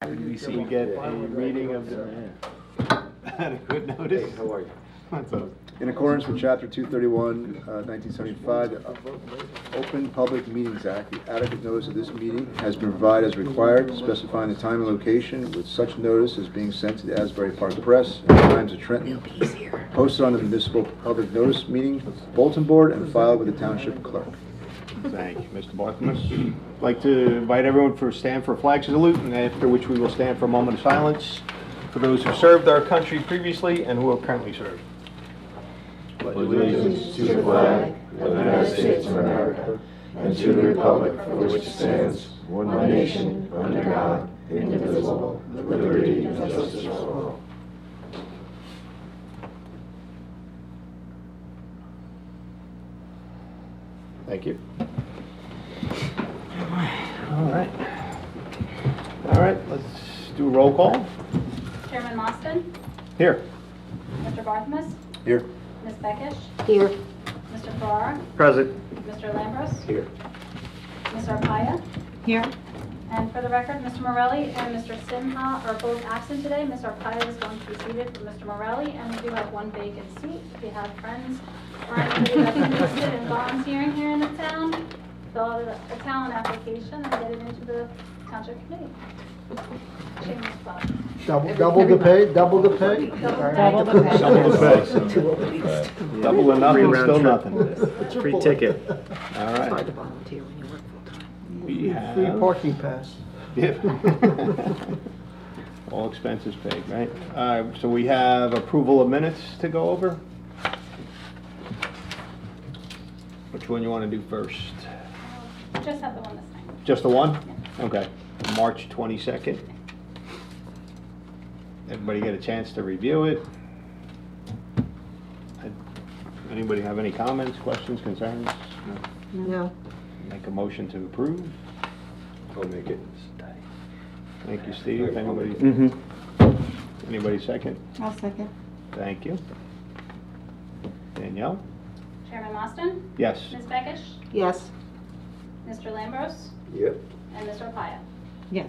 We get a reading of the adequate notice. Hey, how are you? What's up? In accordance with Chapter 231, 1975, the Open Public Meetings Act, the adequate notice of this meeting has been provided as required, specifying the time and location, with such notice as being sent to the Asbury Park Press and Times of Trenton, posted on the Municipal Public Notice Meeting Bulletin Board, and filed with the Township Clerk. Thank you, Mr. Barthelmess. I'd like to invite everyone to stand for a flag salute, and after which we will stand for a moment of silence for those who served our country previously and who are currently served. Allegiance to the flag of the United States of America and to the republic for which it stands, one nation, under God, indivisible, with liberty and justice for all. Thank you. All right, let's do a roll call. Chairman Mostyn, Here. Mr. Barthelmess, Here. Ms. Beckish, Here. Mr. Farrar, Present. Mr. Lambros, Here. Ms. Arpaia, Here. and for the record, Mr. Morelli and Mr. Sinha are both absent today. Ms. Arpaia is going to be seated for Mr. Morelli, and we do have one vacant seat. If you have friends or anybody that's interested in volunteering here in the town, fill out a talent application and get it into the township committee. Shameless plug. Double the pay, double the pay? Double the pay. Double the pay. Double or nothing, still nothing. Free ticket. All It's right. hard to volunteer when you work full-time. We have... Free parking pass. Yeah. All expenses paid, right? So we have approval of minutes to go over. Which one you want to do first? Just have the one this time. Just the one? Okay. March 22nd. Everybody get a chance to review it? Anybody have any comments, questions, concerns? No. Make a motion to approve. I'll make it. Thank you, Steve. Anybody? Anybody second? I'll second. Thank you. Danielle? Chairman Mostyn, Yes. Ms. Beckish, Yes. Mr. Lambros, Yep. and Ms. Arpaia. Yes.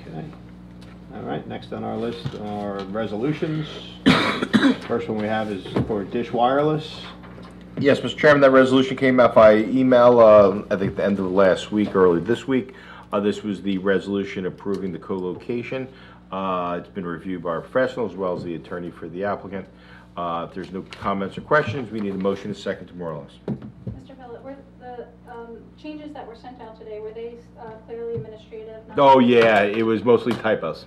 Okay. All right, next on our list are resolutions. First one we have is for Dish Wireless. Yes, Mr. Chairman, that resolution came out by email, I think at the end of last week, early this week. This was the resolution approving the co-location. It's been reviewed by our professional as well as the attorney for the applicant. If there's no comments or questions, we need a motion and a second to memorialize. Mr. Villett, were the changes that were sent out today, were they clearly administrative? not- Oh, yeah, it was mostly typos.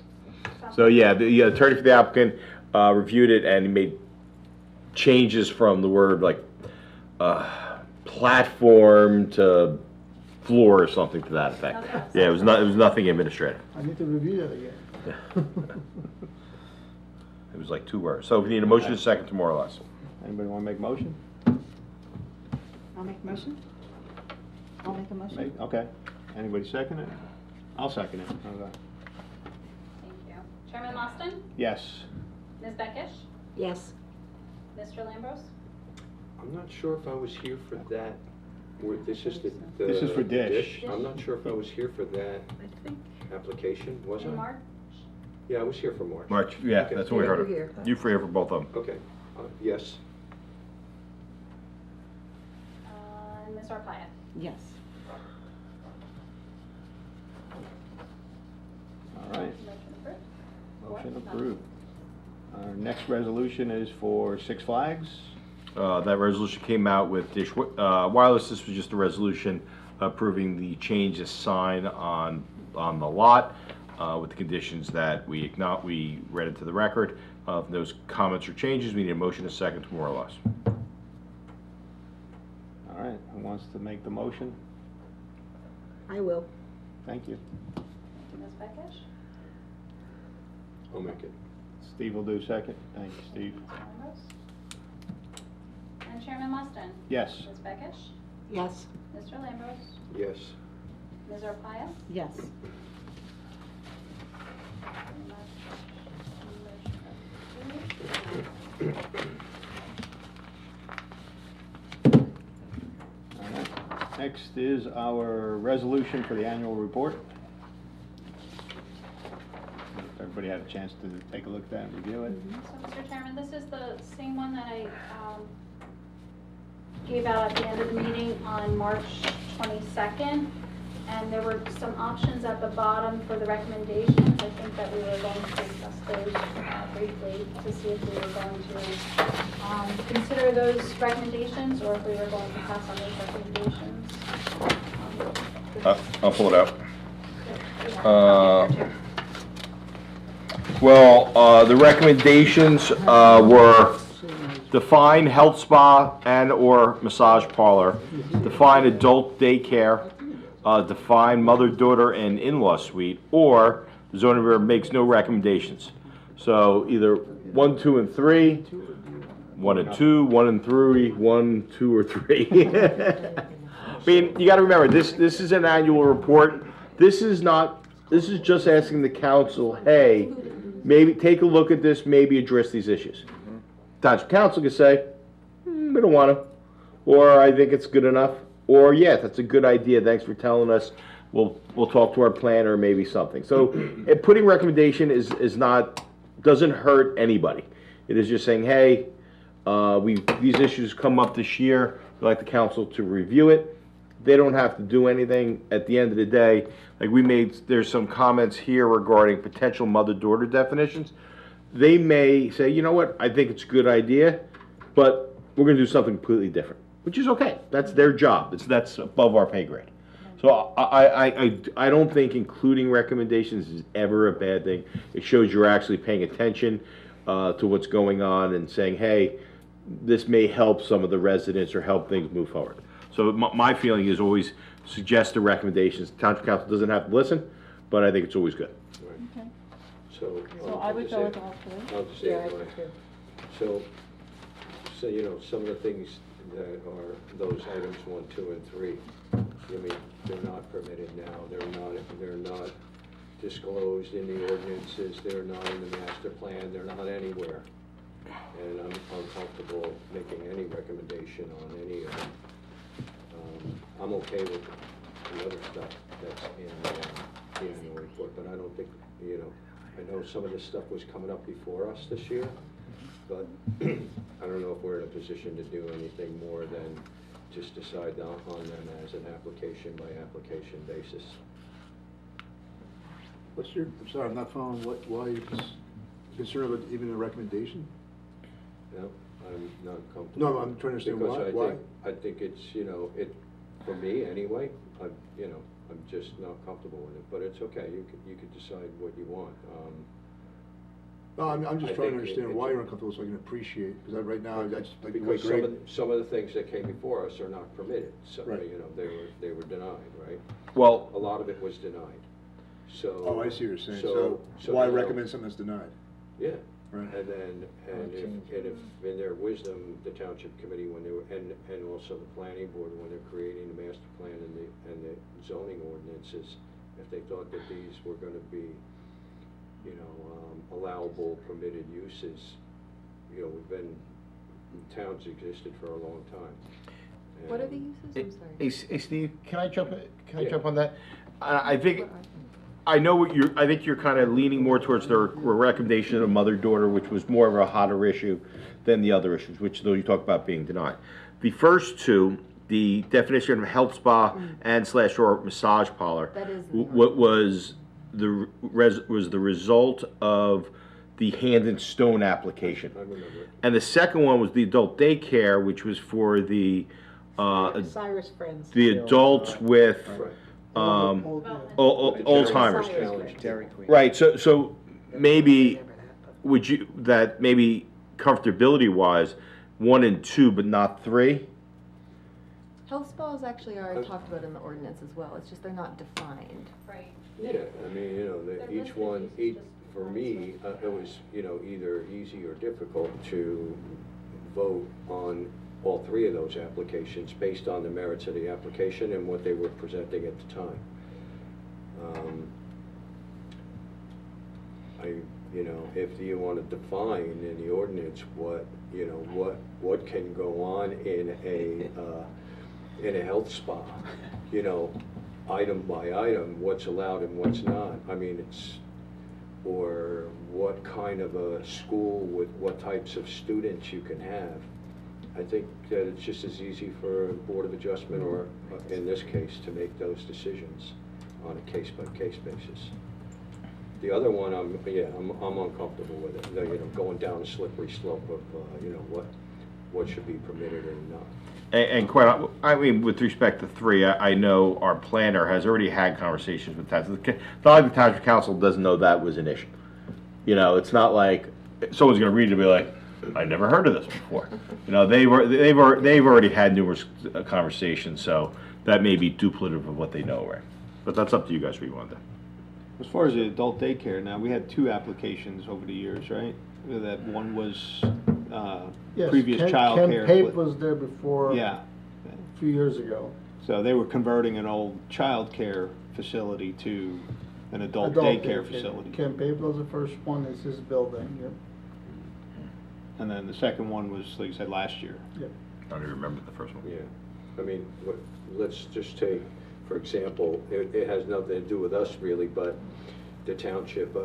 So, yeah, the attorney for the applicant reviewed it and he made changes from the word like platform to floor or something to that effect. Okay. Yeah, it was nothing administrative. I need to review that again. It was like 2 words. So we need a motion and a second to memorialize. Anybody want to make a motion? I'll make a motion. I'll make a motion. Okay. Anybody second it? I'll second it. Okay. Thank you. Chairman Mostyn, Yes. Ms. Beckish, Yes. Mr. Lambros, I'm not sure if I was here for that. This is the. This is for Dish. I'm not sure if I was here for that I think. application, was I? in March. Yeah, I was here for March. March, yeah, Okay. that's what we Yeah, heard you're of. here. You for here for both of them. Okay, yes. And Ms. Arpaia. Yes. All right. Motion approved. Motion approved. Our next resolution is for Six Flags. That resolution came out with Dish Wireless. This was just a resolution approving the change of sign on the lot with the conditions that we read into the record. If those comments or changes, we need a motion and a second to memorialize. All right. Who wants to make the motion? I will. Thank you. Thank you, Ms. Beckish. I'll make it. Steve will do second. Thank you, Steve. Lambros. And Chairman Mostyn, Yes. Ms. Beckish, Yes. Mr. Lambros, Yes. Ms. Arpaia. Yes. All right. Next is our resolution for the annual report. everybody had a chance to take a look at that and review it. So, Mr. Chairman, this is the same one that I gave out at the end of the meeting on March 22nd. And there were some options at the bottom for the recommendations. I think that we were going to discuss those briefly to see if we were going to consider those recommendations or if we were going to pass on those recommendations. I'll pull it out. Well, the recommendations were define health spa and/or massage parlor, define adult daycare, define mother-daughter and in-law suite, or the zoning board makes no recommendations. So either 1, 2, and 3, 1 and 2, 1 and 3, 1, 2, or 3. I mean, you gotta remember, this is an annual report. This is just asking the council, hey, maybe take a look at this, maybe address these issues. Township council could say, we don't want to, or I think it's good enough, or yeah, that's a good idea, thanks for telling us, we'll talk to our planner, maybe something. So, putting recommendation is not, doesn't hurt anybody. It is just saying, hey, these issues come up this year, we'd like the council to review it. They don't have to do anything. At the end of the day, like there's some comments here regarding potential mother-daughter definitions. They may say, you know what, I think it's a good idea, but we're gonna do something completely different, which is okay. That's their job. That's above our pay grade. So I don't think including recommendations is ever a bad thing. It shows you're actually paying attention to what's going on and saying, hey, this may help some of the residents or help things move forward. So my feeling is always suggest the recommendations. Township council doesn't have to listen, but I think it's always good. Right. So. So I would go with all three. I'll just Yeah, add I mine. would too. So, you know, some of the things that are those items 1, 2, and 3, I mean, they're not permitted now, they're not disclosed in the ordinances, they're not in the master plan, they're not anywhere. And I'm uncomfortable making any recommendation on any of them. I'm okay with the other stuff that's in the annual report, but I don't think, you know, I know some of this stuff was coming up before us this year, but I don't know if we're in a position to do anything more than just decide on them as an application by application basis. I'm sorry, I'm not following why you're concerned about even a recommendation? No, I'm not comfortable. No, I'm trying to understand Because I think it's, you know, for me anyway, I'm just not comfortable with it, but it's okay, you could decide what you want. No, I'm I just trying to think understand why you're uncomfortable so I can appreciate, because right now, I just like the way Because Greg. some of the things that came before us are not permitted, so, Right. you know, they were denied, right? Well, A lot of it was denied, so. Oh, I see what you're saying, so why now- recommend something that's denied? Yeah, Right. and if in their wisdom, the township committee, when they were, and also the planning board, when they're creating the master plan and the zoning ordinances, if they thought that these were gonna be, you know, allowable, permitted uses, you know, towns existed for a long time. What are the And- uses? I'm sorry. Hey, Steve, can I jump Yeah. on that? I think, I know what I think you're kind of leaning more towards the recommendation of mother-daughter, which was more of a hotter issue than the other issues, which though you talk about being denied. The first two, the definition of health spa and/or massage parlor, That is in the what was the result of the Hand and Stone application. I remember it. And the second one was the adult daycare, which was for the Cyrus Friends. adults with Right. Alzheimer's. Challenge. Dairy Queen. Right, so maybe, maybe comfortability wise, 1 and 2, but not 3? Health spas actually are talked about in the ordinance as well, it's just they're not defined. Right. Yeah, I mean, you know, They're each listed one, as just for me, it was, you know, either easy or difficult to vote on all 3 of those applications based on the merits of the application and what they were presenting at the time. You know, if you want to define in the ordinance what, you know, what can go on in a health spa, you know, item by item, what's allowed and what's not. I mean, or what kind of a school with what types of students you can have. I think that it's just as easy for a Board of Adjustment, or in this case, to make those decisions on a case-by-case basis. The other one, I'm uncomfortable with it, going down a slippery slope of, what should be permitted and not. And quite, I mean, with respect to 3, I know our planner has already had conversations with Township. The Township Council doesn't know that was an issue. It's not like someone's gonna read it and be like, I never heard of this before. They've already had numerous conversations, so that may be duplicative of what they know already. But that's up to you guys what you want to do. As far as the adult daycare, now, we had 2 applications over the years, right? That one was Yes, previous Ken childcare. Pape was there before, Yeah, a few years ago. so they were converting an old childcare facility to an adult daycare facility. Ken Pape was the first one, it's his building, yep. And then the second one was, like I said, last year. I don't even remember the first one. Yeah, I mean, let's just take, for example, it has nothing to do with us really, but the township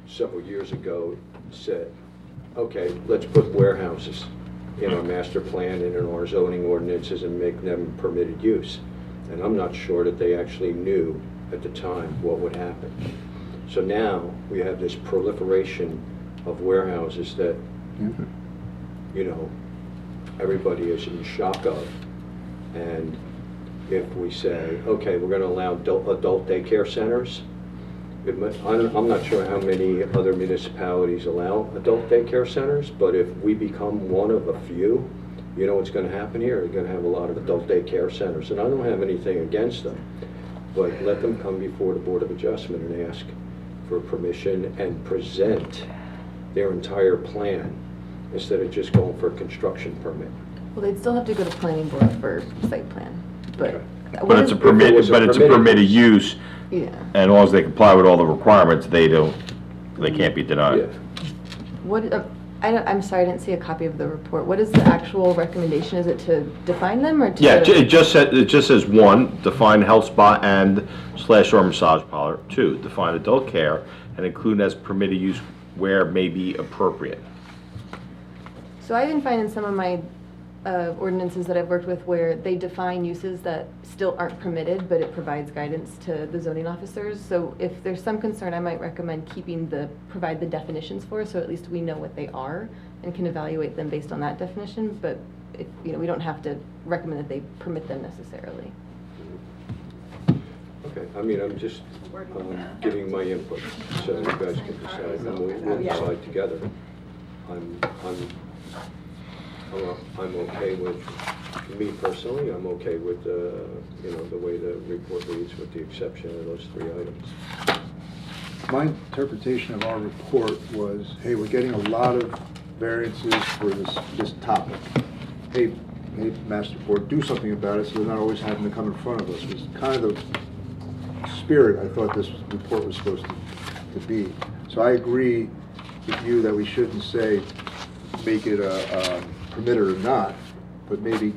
several years ago said, okay, let's put warehouses in our master plan and in our zoning ordinances and make them permitted use. And I'm not sure that they actually knew at the time what would happen. So now we have this proliferation of warehouses that, everybody is in shock of. And if we say, okay, we're gonna allow adult daycare centers, I'm not sure how many other municipalities allow adult daycare centers, but if we become one of a few, you know what's gonna happen here? You're gonna have a lot of adult daycare centers, and I don't have anything against them, but let them come before the Board of Adjustment and ask for permission and present their entire plan, instead of just going for a construction permit. Well, they'd still have to go to planning board for site plan, but. Okay. But it's a permitted use, Yeah. and as long as they comply with all the requirements, they can't be denied. Yeah. What, I'm sorry, I didn't see a copy of the report. What is the actual recommendation? Is it to define them or to? Yeah, it just says 1, define health spa and / or massage parlor. 2, define adult care and include as permitted use where may be appropriate. So I even find in some of my ordinances that I've worked with where they define uses that still aren't permitted, but it provides guidance to the zoning officers. So if there's some concern, I might recommend provide the definitions for, so at least we know what they are and can evaluate them based on that definition. But if, we don't have to recommend that they permit them necessarily. Okay, I mean, I'm just giving my input, so you guys can decide, and we'll decide together. I'm okay with, me personally, I'm okay with, the way the report reads, with the exception of those 3 items. My interpretation of our report was, hey, we're getting a lot of variances for this topic. Hey, Master Board, do something about it so they're not always having to come in front of us. It was kind of the spirit I thought this report was supposed to be. So I agree with you that we shouldn't say make it a permitted or not, but maybe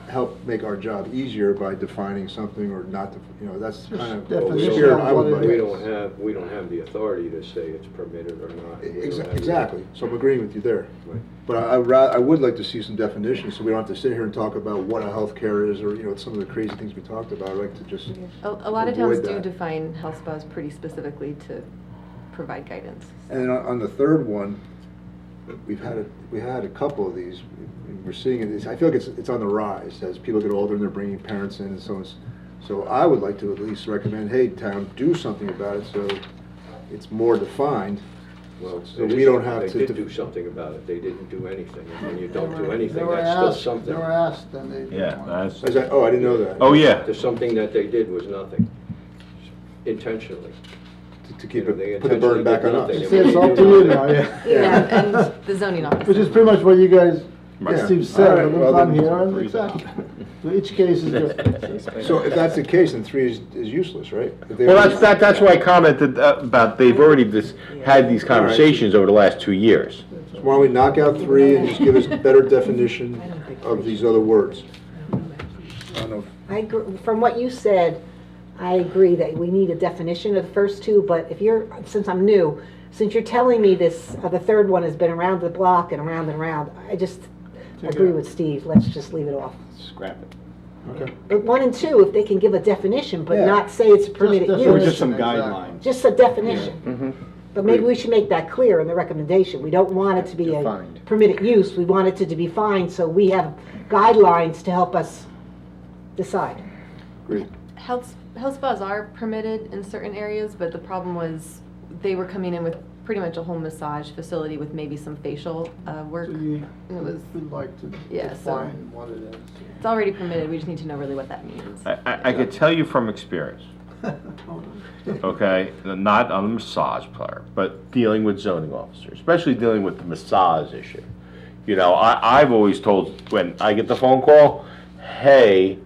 help make our job easier by defining something or not, that's kind of the definition spirit of I what would it like. We don't have the authority to say it's permitted or not. We don't have the- Exactly, so I'm agreeing with you there. Right. But I would like to see some definitions, so we don't have to sit here and talk about what a healthcare is, or, some of the crazy things we talked about. I'd like to just A lot of towns avoid do that. define health spas pretty specifically to provide guidance. And then on the third one, we had a couple of these. We're seeing it. I feel like it's on the rise as people get older and they're bringing parents in and so on. So I would like to at least recommend, hey, town, do something about it so it's more defined. Well, So we don't have they to did do something about it. They didn't do anything. And when you don't do They anything, were that's still asked- something. They were asked, and they. Yeah, that's, Is that, I didn't know that. oh, yeah. There's something that they did was nothing, intentionally. To keep They it, put the burden intentionally back did on us. nothing. It's it's up to you now, yeah. Yeah, and the zoning officer. Which is pretty much what you guys, Yeah. Steve All said, right, well, I'm then- here, and exactly. So each case is different. So if that's the case, then 3 is useless, right? If they Well, already- that's why I commented about, they've already had these conversations over the last 2 years. So why don't we knock out 3 and just give us a better definition of these other words? I don't know. From what you said, I agree that we need a definition of the first two, but since I'm new, since you're telling me this, the third one has been around the block and around, I just agree with Steve, let's just leave it off. Scrap it. Okay. But 1 and 2, if they can give a definition, but Yeah. not say it's a permitted Just Or use, just some Exactly. guidelines. just a definition. But maybe we should make that clear in the recommendation. We don't want it to be a Defined. permitted use, we want it to be defined, so we have guidelines to help us decide. Agreed. Health spas are permitted in certain areas, but the problem was they were coming in with pretty much a whole massage facility with maybe some facial work. So you It was, would like to Yeah, so- define what it is. it's already permitted, we just need to know really what that means. I could tell you from experience, okay, not on the massage part, but dealing with zoning officers, especially dealing with the massage issue. You know, I've always told, when I get the phone call, hey,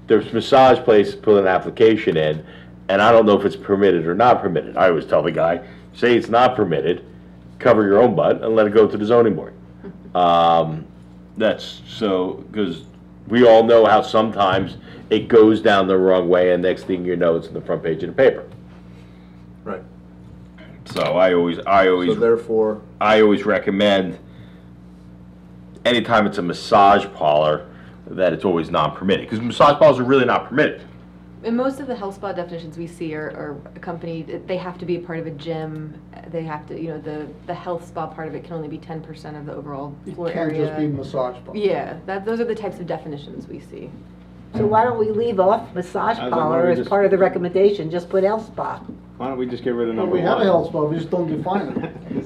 there's a massage place, put an application in, and I don't know if it's permitted or not permitted. I always tell the guy, say it's not permitted, cover your own butt and let it go to the zoning board. That's so, because we all know how sometimes it goes down the wrong way, and next thing you know, it's in the front page of the paper. Right. So I always So therefore, recommend, anytime it's a massage parlor, that it's always non-permitted, because massage parlors are really not permitted. And most of the health spa definitions we see are accompanied, they have to be a part of a gym, they have to, you know, the health spa part of it can only be 10% of the overall It floor can't area. just be massage bar. Yeah, those are the types of definitions we see. So why don't we leave off massage I was like, why don't parlor we as just- part of the recommendation, just put health spa? Why don't we just get rid of Well, number we one? have a health spa, we just don't define it.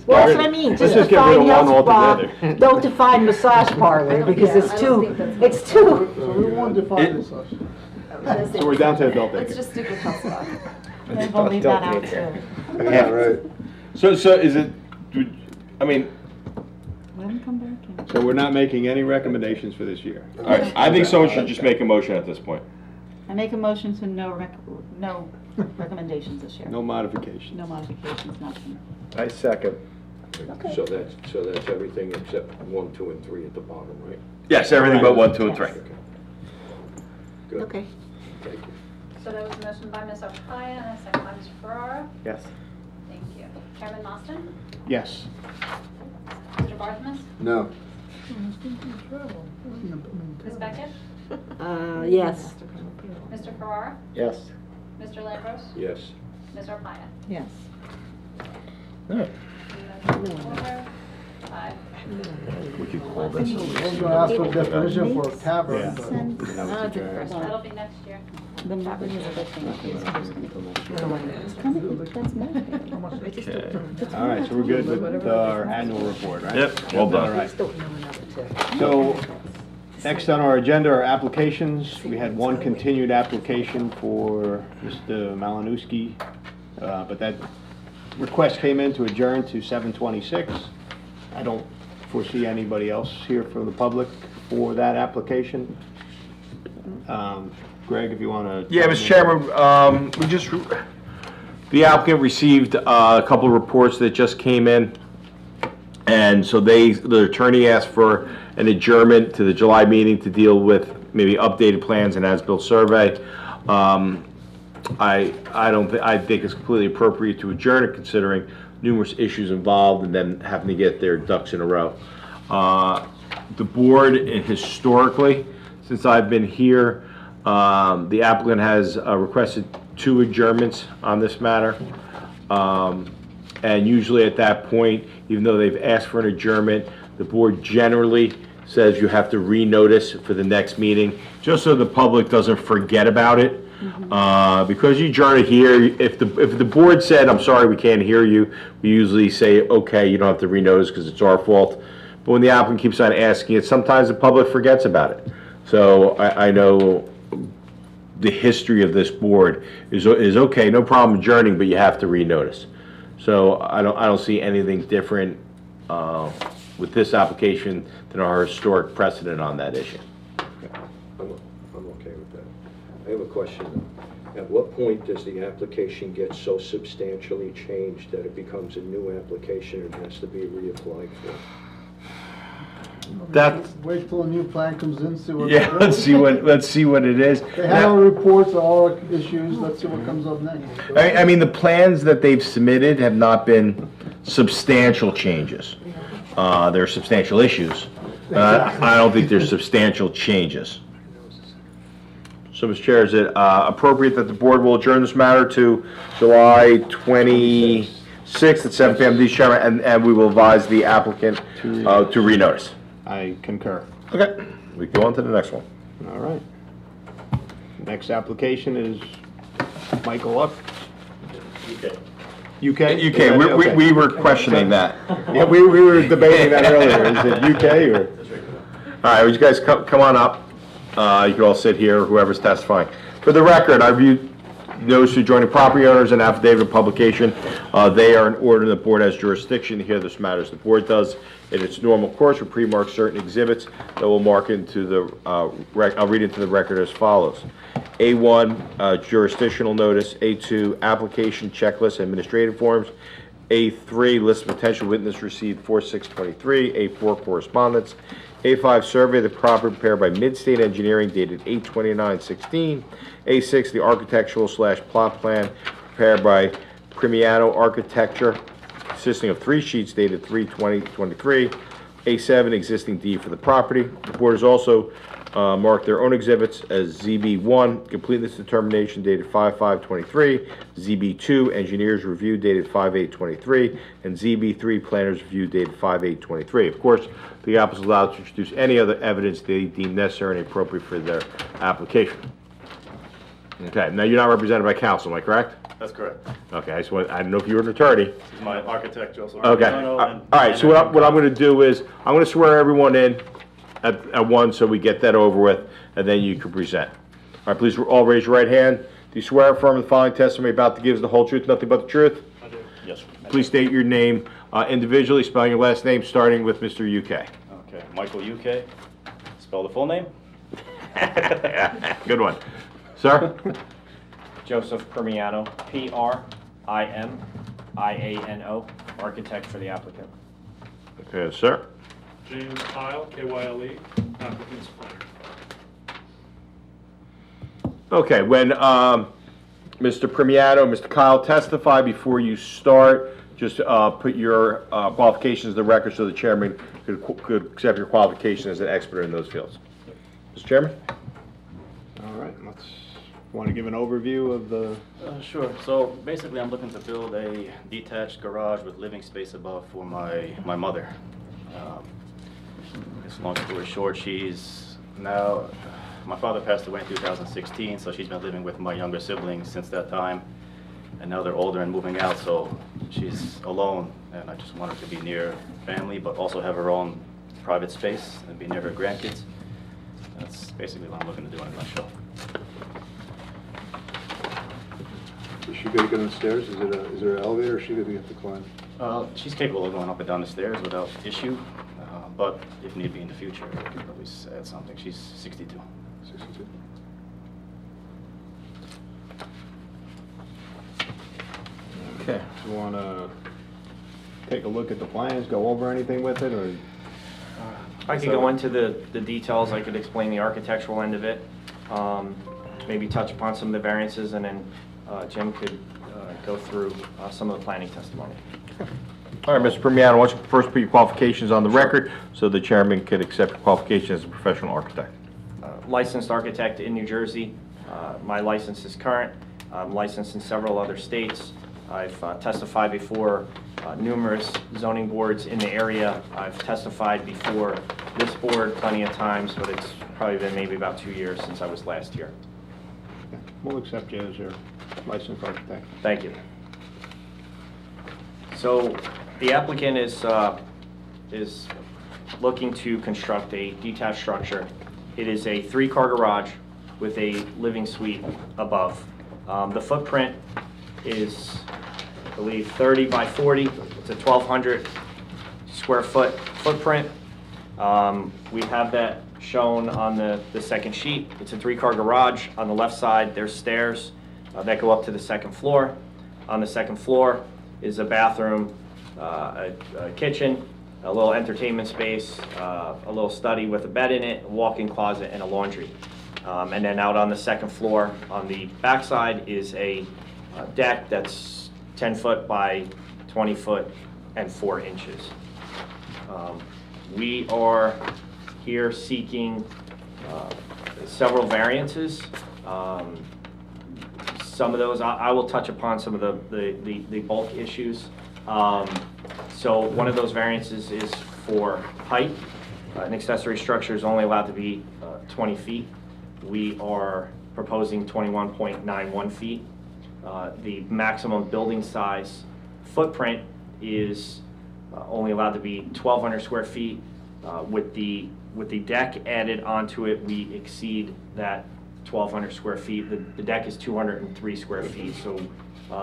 Well, that's what I mean, Let's just just get rid define of health one spa, altogether. don't define massage parlor, because it's too, it's too, So we won't define massage. So we're down to adult Let's daycare. just stick with health spa. Then we'll leave that out too. yeah, right. So is it, I mean, Let them come back in. So we're not making any recommendations for this year. all right, I think someone should just make a motion at this point. I make a motion to no recommendations this year. No modifications. No modifications, nothing. I second. So that's everything except 1, 2, and 3 at the bottom, right? Yes, everything but 1, 2, and 3. Okay. Good, okay. thank you. So that was a motion by Ms. Okaya and a second by Mr. Ferrara. Yes. Thank you. Chairman Mostyn? Yes. Mr. Barthelmess? No. Ms. Beckett? Yes. Mr. Ferrara? Yes. Mr. Lambros? Yes. Ms. Arpaia? Yes. Motion order, 5. We could call I this. was gonna ask for a definition for a tavern, Yeah. but I'll take the first one. That'll be next year. The tavern is a good thing. That's All right, so we're good with our annual report, right? Yep, well done. All right. Still know another two. So, next on our agenda are applications. We had one continued application for Mr. Malinowski, but that request came in to adjourn to 7:26. I don't foresee anybody else here from the public for that application. Greg, if you want to... Yeah, Mr. Chairman, the applicant received a couple of reports that just came in, and so the attorney asked for an adjournment to the July meeting to deal with maybe updated plans and as-built survey. I think it's completely appropriate to adjourn it, considering numerous issues involved and then having to get their ducks in a row. The board, historically, since I've been here, the applicant has requested 2 adjournments on this matter. And usually at that point, even though they've asked for an adjournment, the board generally says you have to renotice for the next meeting, just so the public doesn't forget about it. Because you adjourn it here, if the board said, I'm sorry, we can't hear you, we usually say, okay, you don't have to renotice because it's our fault. But when the applicant keeps on asking it, sometimes the public forgets about it. So I know the history of this board is okay, no problem adjourning, but you have to renotice. So I don't see anything different with this application than our historic precedent on that issue. I'm okay with that. I have a question though. At what point does the application get so substantially changed that it becomes a new application and has to be reapplied for? That's, Wait till a new plan comes in, see what. yeah, let's see what it is. They have our reports, all our issues, let's see what comes up next. I mean, the plans that they've submitted have not been substantial changes. There are substantial issues. I don't think there's substantial changes. So, Mr. Chair, is it appropriate that the board will adjourn this matter to July 26th at 7 p.m. These Chairman, and we will advise the applicant to renotice. I concur. Okay. We go on to the next one. All right. Next application is Michael Up. UK? UK, we were questioning that. Yeah, we were debating that earlier. Is it UK or? All right, would you guys come on up? You can all sit here, whoever's testifying. For the record, I reviewed notice to adjoining property owners and affidavit of publication. They are in order, the board has jurisdiction to hear this matters. The board does in its normal course will pre-mark certain exhibits that will mark into the, I'll read into the record as follows. A1, jurisdictional notice. A2, application checklist administrative forms. A3, list of potential witness received 4/6/23. A4, correspondence. A5, survey of the property prepared by Midstate Engineering dated 8/29/16. A6, the architectural/plot plan prepared by Primiano Architecture consisting of 3 sheets dated 3/20/23. A7, existing deed for the property. The board has also marked their own exhibits as ZB1, completeness determination dated 5/5/23, ZB2, engineers review dated 5/8/23, and ZB3, planners review dated 5/8/23. Of course, the applicant is allowed to introduce any other evidence they deem necessary and appropriate for their application. Okay, now you're not represented by counsel, am I correct? That's correct. Okay, I don't know if you were an attorney. My architect, Joseph. Okay, Armiano, all right, so what I'm going to do is, I'm going to swear everyone in at once so we get that over with, and then you can present. All right, please all raise your right hand. Do you swear or affirm the following testimony about to give is the whole truth, nothing but the truth? I do. Yes. Please state your name individually, spelling your last name, starting with Mr. UK. Okay, Michael UK. Spell the full name. Good one. Sir? Joseph Primiano, Primiano, architect for the applicant. Okay, sir. James Kyle, KYLE, applicant's planner. Okay, when Mr. Primiano, Mr. Kyle testify, before you start, just put your qualifications in the record so the chairman could accept your qualification as an expert in those fields. Mr. Chairman? All right, want to give an overview of the? Sure. So basically, I'm looking to build a detached garage with living space above for my mother. It's long story short, she's now, my father passed away in 2016, so she's been living with my younger siblings since that time. And now they're older and moving out, so she's alone. And I just want her to be near family, but also have her own private space and be near her grandkids. That's basically what I'm looking to do in a nutshell. Is she gonna get on the stairs? Is there an elevator, or is she gonna have to climb? She's capable of going up and down the stairs without issue, but if need be in the future, I could always add something. She's 62. 62. Okay. You want to take a look at the plans, go over anything with it, or? I could go into the details, I could explain the architectural end of it, maybe touch upon some of the variances, and then Jim could go through some of the planning testimony. All right, Mr. Primiano, why don't you first put your qualifications on the record so the chairman can accept your qualification as a professional architect. Licensed architect in New Jersey. My license is current. I'm licensed in several other states. I've testified before numerous zoning boards in the area. I've testified before this board plenty of times, but it's probably been maybe about 2 years since I was last here. We'll accept you as your licensed architect. Thank you. So the applicant is looking to construct a detached structure. It is a 3-car garage with a living suite above. The footprint is, I believe, 30 by 40. It's a 1,200 square foot footprint. We have that shown on the second sheet. It's a 3-car garage. On the left side, there's stairs that go up to the second floor. On the second floor is a bathroom, a kitchen, a little entertainment space, a little study with a bed in it, a walk-in closet, and a laundry. And then out on the second floor, on the backside, is a deck that's 10 foot by 20 foot and 4 inches. We are here seeking several variances. Some of those, I will touch upon some of the bulk issues. So one of those variances is for height. An accessory structure is only allowed to be 20 feet. We are proposing 21.91 feet. The maximum building size footprint is only allowed to be 1,200 square feet. With the deck added onto it, we exceed that 1,200 square feet. The deck is 203 square feet, so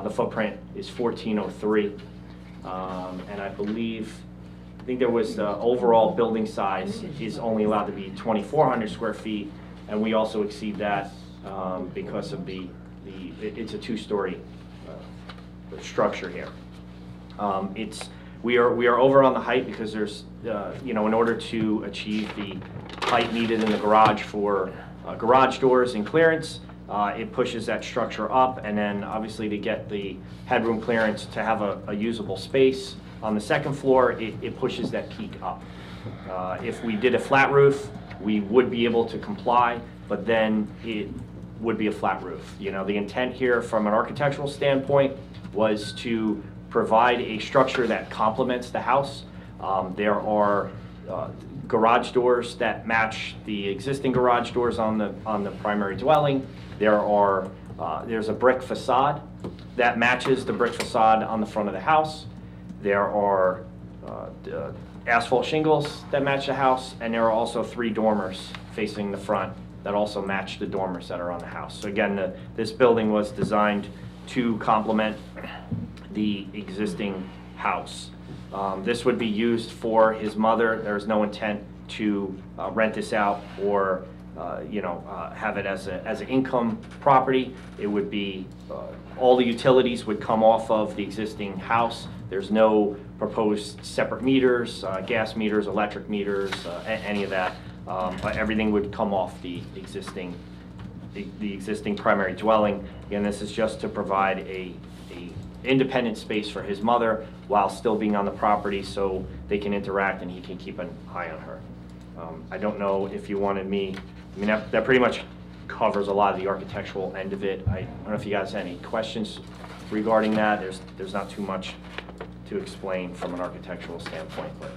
the footprint is 1,403. And I think there was overall building size is only allowed to be 2,400 square feet, and we also exceed that because of it's a 2-story structure here. We are over on the height because there's in order to achieve the height needed in the garage for garage doors and clearance, it pushes that structure up, and then obviously to get the headroom clearance to have a usable space on the second floor, it pushes that peak up. If we did a flat roof, we would be able to comply, but then it would be a flat roof. The intent here from an architectural standpoint was to provide a structure that complements the house. There are garage doors that match the existing garage doors on the primary dwelling. There's a brick facade that matches the brick facade on the front of the house. There are asphalt shingles that match the house, and there are also 3 dormers facing the front that also match the dormers that are on the house. So again, this building was designed to complement the existing house. This would be used for his mother. There's no intent to rent this out or have it as an income property. It would be all the utilities would come off of the existing house. There's no proposed separate meters, gas meters, electric meters, any of that. Everything would come off the existing primary dwelling. Again, this is just to provide a independent space for his mother while still being on the property so they can interact and he can keep an eye on her. I don't know if you wanted me, that pretty much covers a lot of the architectural end of it. I don't know if you guys have any questions regarding that. There's not too much to explain from an architectural standpoint, but.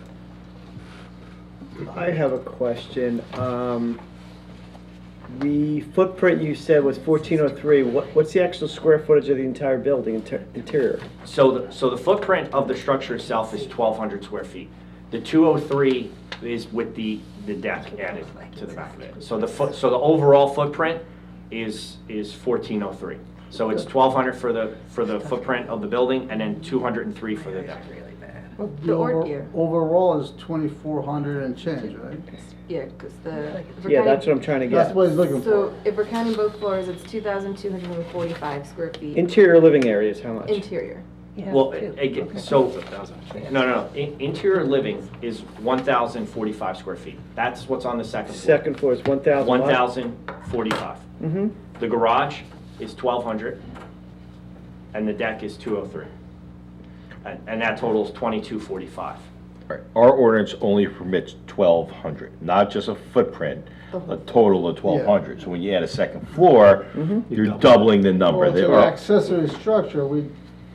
I have a question. The footprint you said was 1,403. What's the actual square footage of the entire building, interior? So the footprint of the structure itself is 1,200 square feet. The 203 is with the deck added to the back of it. So the overall footprint is 1,403. So it's 1,200 for the footprint of the building, and then 203 for the deck. The yeah. Overall is 2,400 and change, right? Yeah, because Yeah, that's what I'm trying to That's get. what he's looking So for. if we're counting both floors, it's 2,245 square feet. Interior living area is how much? Interior. Well, no. Interior living is 1,045 square feet. That's what's on the second floor. Second floor is 1,000. 1,045. Mm-hmm. The garage is 1,200, and the deck is 203. And that totals 2,245. Right. Our ordinance only permits 1,200, not just a footprint, a total of 1,200. So when you add a second floor, you're doubling the number. Well, There to an are- accessory structure, we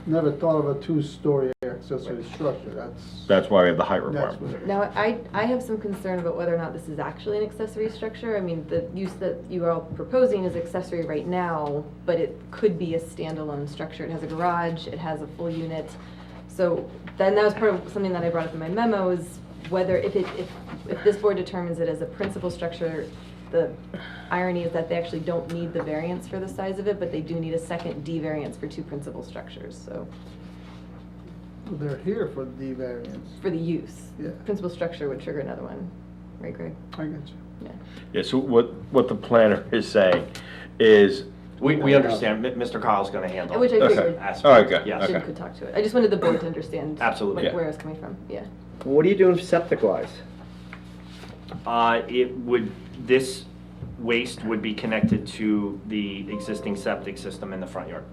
never thought of a 2-story accessory structure. That's why we have the height That's requirement. what. Now, I have some concern about whether or not this is actually an accessory structure. I mean, the use that you are all proposing is accessory right now, but it could be a standalone structure. It has a garage, it has a full unit. So then that was part of something that I brought up in my memo is whether if this board determines it as a principal structure, the irony is that they actually don't need the variance for the size of it, but they do need a second D variance for 2 principal structures, so, They're here for the variance. for the use. Yeah. Principal structure would trigger another one, right, Greg? I get you. Yeah. Yeah, so what the planner is saying is, We understand, Mr. Kyle's gonna handle Which I this figured. aspect. All right, good. Yes. Jim Okay. could talk to it. I just wanted the board to understand Absolutely. like, Yeah. where I was coming from, yeah. What are you doing septic-wise? This waste would be connected to the existing septic system in the front yard.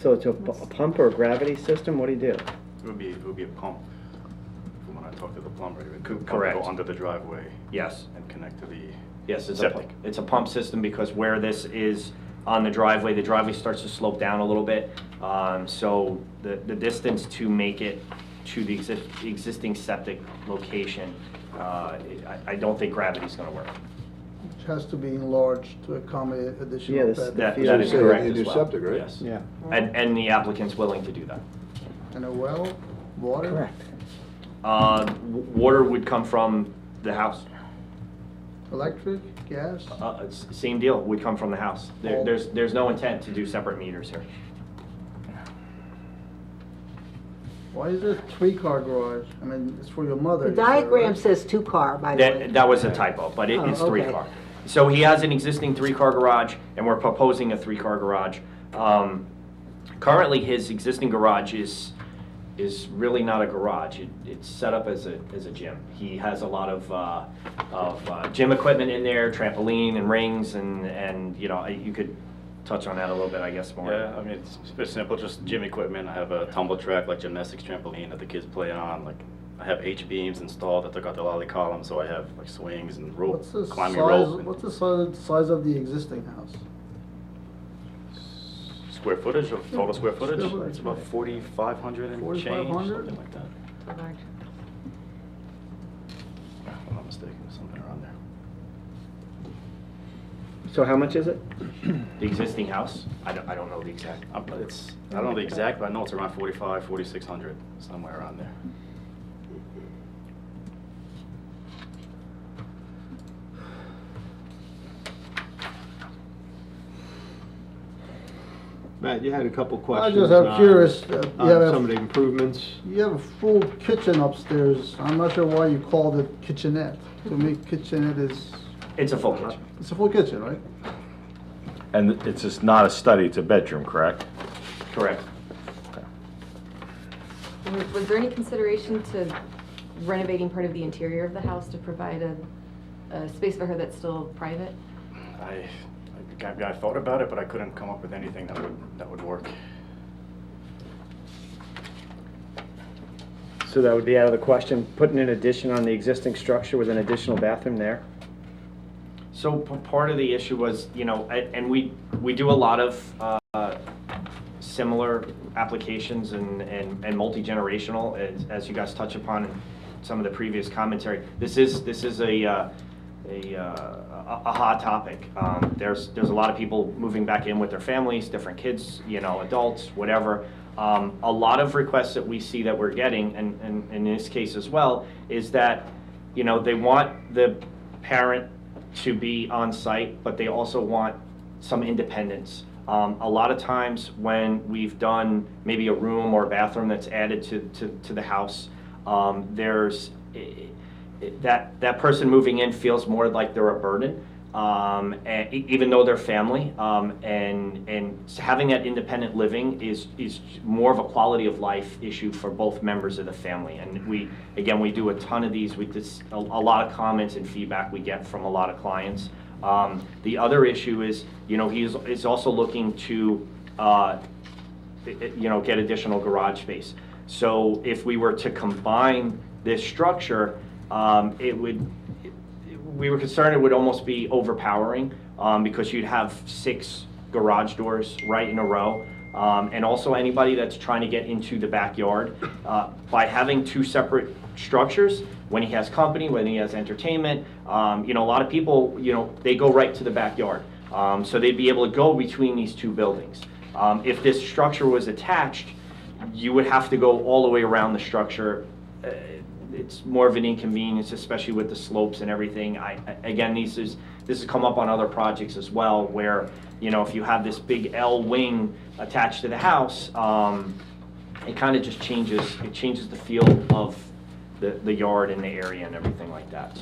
So it's a pump or a gravity system? What do you do? It would be a pump. From when I talked to the plumber, it would Correct. go under the driveway Yes. and connect to the Yes, septic. it's a pump system because where this is on the driveway starts to slope down a little bit. So the distance to make it to the existing septic location, I don't think gravity's gonna work. Which has to be enlarged to accommodate Yeah, additional this- bed. That is Say correct a as new well. septic, right? Yes. Yeah. And the applicant's willing to do that. And a well, water? Correct. Water would come from the house. Electric, gas? Same deal, would come from the house. There's no intent to do separate meters here. Why is there a 3-car garage? I mean, it's for your mother. The you said, diagram right? says 2-car, by the way. That was a typo, but Oh, it's okay. 3-car. So he has an existing 3-car garage, and we're proposing a 3-car garage. Currently, his existing garage is really not a garage. It's set up as a gym. He has a lot of gym equipment in there, trampoline and rings, and you know, you could touch on that a little bit, I guess, more. Yeah, I mean, it's pretty simple, just gym equipment. I have a tumble track, like gymnastics trampoline that the kids play on. Like, I have H-beams installed that took out the lolly column, so I have like swings and rope, What's the climbing rope. What's the size of the existing house? Square footage of total square footage? Square footage, It's about 4,500 and change, 4,500? something like that. If I'm not mistaken, something around there. So how much is it? The existing house, I don't know the exact. I don't know the exact, but I know it's around 4,600, somewhere around there. Matt, you had a couple I questions. just am curious. On some of the improvements. You have a full kitchen upstairs. I'm not sure why you called it kitchenette. To me, kitchenette is, It's a full kitchen. it's a full kitchen, right? And it's just not a study, it's a bedroom, correct? Correct. Was there any consideration to renovating part of the interior of the house to provide a space for her that's still private? I thought about it, but I couldn't come up with anything that would work. So that would be out of the question, putting an addition on the existing structure with an additional bathroom there? So part of the issue was, you know, and we do a lot of similar applications and multi-generational, as you guys touch upon in some of the previous commentary. This is a hot topic. There's a lot of people moving back in with their families, different kids, you know, adults, whatever. A lot of requests that we see that we're getting, and in this case as well, is that, you know, they want the parent to be on site, but they also want some independence. A lot of times when we've done maybe a room or a bathroom that's added to the house, there's that person moving in feels more like they're a burden, and even though they're family, and having that independent living is more of a quality of life issue for both members of the family. And we do a ton of these. A lot of comments and feedback we get from a lot of clients. The other issue is, you know, he's also looking to, you know, get additional garage space. So if we were to combine this structure, we were concerned it would almost be overpowering, because you'd have 6 garage doors right in a row. And also anybody that's trying to get into the backyard, by having 2 separate structures, when he has company, when he has entertainment, you know, a lot of people, you know, they go right to the backyard. So they'd be able to go between these 2 buildings. If this structure was attached, you would have to go all the way around the structure. It's more of an inconvenience, especially with the slopes and everything. Again, this has come up on other projects as well, where, you know, if you have this big L wing attached to the house, it kind of just changes the feel of the yard and the area and everything like that.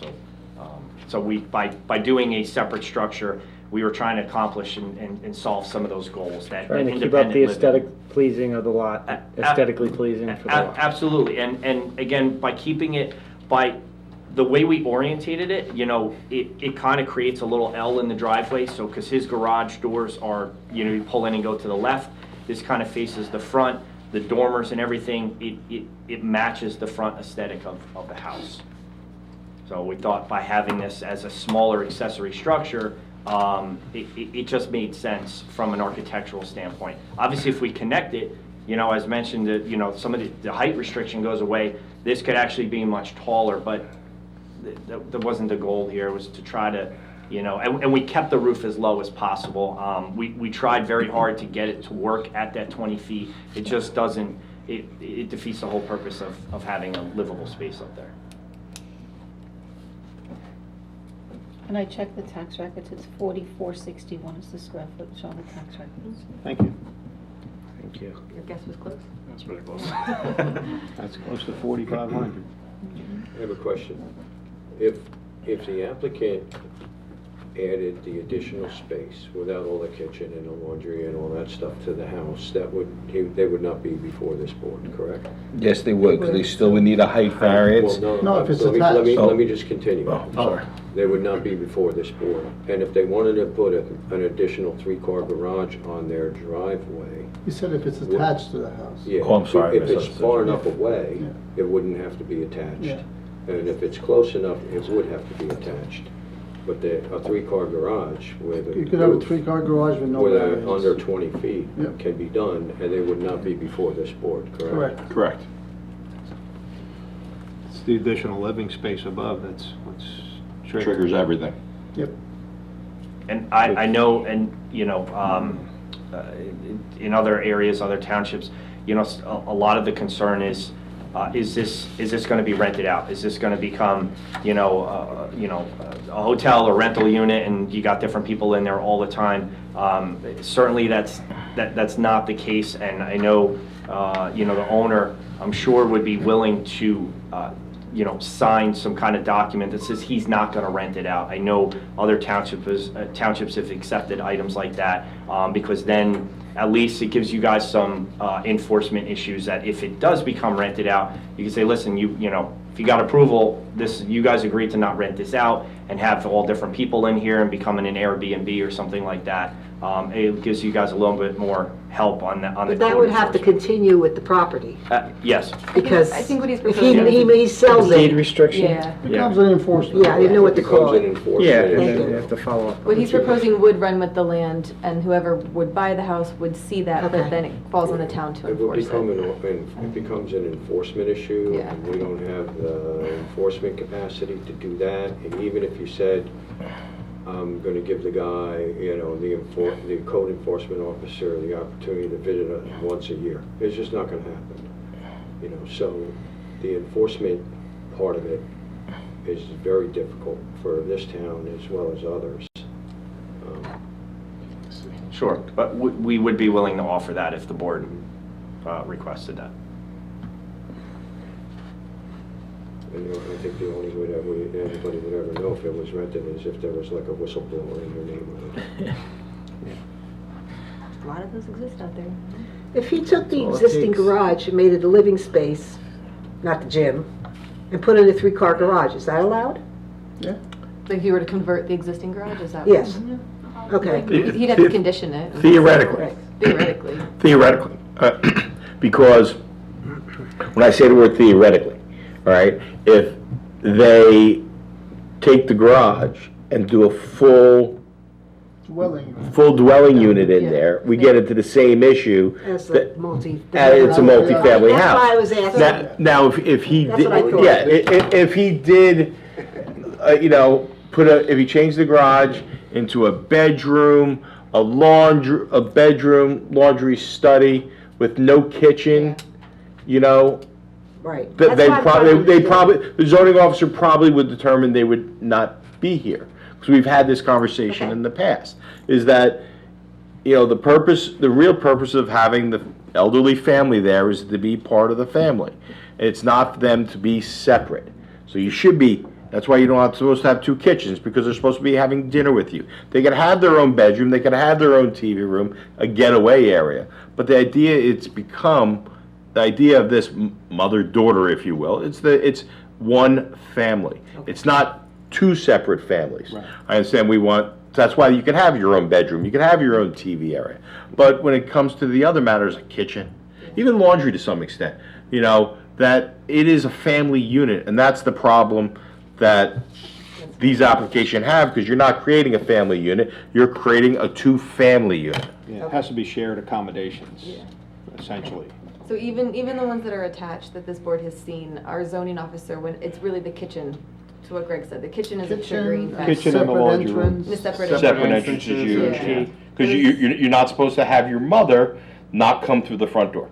So we, by doing a separate structure, we were trying to accomplish and solve some of those goals. Trying to keep up the pleasing of the lot, aesthetically pleasing for the lot. Absolutely, and again, by keeping it, by the way we orientated it, you know, it kind of creates a little L in the driveway, so, because his garage doors are, you know, you pull in and go to the left, this kind of faces the front, the dormers and everything, it matches the front aesthetic of the house. So we thought by having this as a smaller accessory structure, it just made sense from an architectural standpoint. Obviously, if we connect it, you know, as mentioned, you know, some of the height restriction goes away. This could actually be much taller, but that wasn't the goal here. It was to try to, you know, and we kept the roof as low as possible. We tried very hard to get it to work at that 20 feet. It just doesn't, it defeats the whole purpose of having a livable space up there. And I checked the tax records, it's 4461 is the square footage on the tax records. Thank you. Thank you. Your guess was close. That's pretty close. That's close to 4,500. I have a question. If the applicant added the additional space without all the kitchen and the laundry and all that stuff to the house, they would not be before this board, correct? Yes, they would, because they still would need a height variance. Well, No, if it's let me attached. just continue. Oh, sorry. They would not be before this board. And if they wanted to put an additional 3-car garage on their driveway, You said if it's attached to the house. yeah. Oh, I'm sorry, I If it's misunderstood. far enough away, Yeah. it wouldn't have to be attached. Yeah. And if it's close enough, it would have to be attached. But a 3-car garage with a You could have a roof 3-car garage with no with variance. under 20 feet Yeah. can be done, and they would not be before this board, correct? Correct. Correct. It's the additional living space above that's what's Triggers everything. Yep. And I know, and, you know, in other areas, other townships, you know, a lot of the concern is this going to be rented out? Is this going to become, a hotel or rental unit, and you got different people in there all the time? Certainly, that's not the case, and I know, the owner, I'm sure, would be willing to, sign some kind of document that says he's not going to rent it out. I know other townships have accepted items like that, because then at least it gives you guys some enforcement issues that if it does become rented out, you can say, listen, if you got approval, you guys agreed to not rent this out and have all different people in here and becoming an Airbnb or something like that. It gives you guys a little bit more help on the But that would have to continue with the property, yes. because I think what he's if proposing. he sells Deed it, restriction? Yeah. Becomes an enforcement. yeah, I didn't know what to call Becomes an it. enforcement Yeah, and issue. then you have to follow up. What he's proposing would run with the land, and whoever would buy the house would see that, but Okay. then it falls on the town to It would enforce become it. it becomes an enforcement issue, Yeah. and we don't have the enforcement capacity to do that. And even if you said, I'm gonna give the guy, the code enforcement officer, the opportunity to visit us once a year, it's just not gonna happen. So the enforcement part of it is very difficult for this town as well as others. Sure, but we would be willing to offer that if the board requested that. And I think the only way that anybody would ever know if it was rented is if there was like a whistleblower in your neighborhood. A lot of those exist out there. If he took the All it existing takes. garage and made it a living space, not the gym, and put in a 3-car garage, is that allowed? Yeah. Like if you were to convert the existing garage, is that? Yes. Okay. He'd have to condition it. Theoretically. Theoretically. Theoretically, because when I say the word theoretically, all right, if they take the garage and do a full dwelling unit in Yeah. there, we get into the same issue. As that- a multi. It's a multifamily That's house. why I was asking. Now, if he That's did, what I thought. yeah, if he did, if he changed the garage into a bedroom, laundry study with no kitchen, Right. the That's what I'm trying to the zoning officer probably would determine they would not be here. Because we've had this conversation in the past, is that, the real purpose of having the elderly family there is to be part of the family. It's not for them to be separate. So you should be That's why you don't have supposed to have two kitchens, because they're supposed to be having dinner with you. They could have their own bedroom, they could have their own TV room, a getaway area. But the idea, it's become, the idea of this mother-daughter, if you will, it's one family. It's not two separate families. Right. I understand that's why you can have your own bedroom, you can have your own TV area. But when it comes to the other matters, like kitchen, even laundry to some extent, that it is a family unit, and that's the problem that these applications have, because you're not creating a family unit, you're creating a two-family unit. Yeah, it has to be shared accommodations, essentially. So even the ones that are attached that this board has seen, our zoning officer, when it's really the kitchen, to what Greg said, the kitchen is a triggering factor. Kitchen and the laundry room. The separate Separate entrance is huge, Yeah. because you're not supposed to have your mother not come through the front door.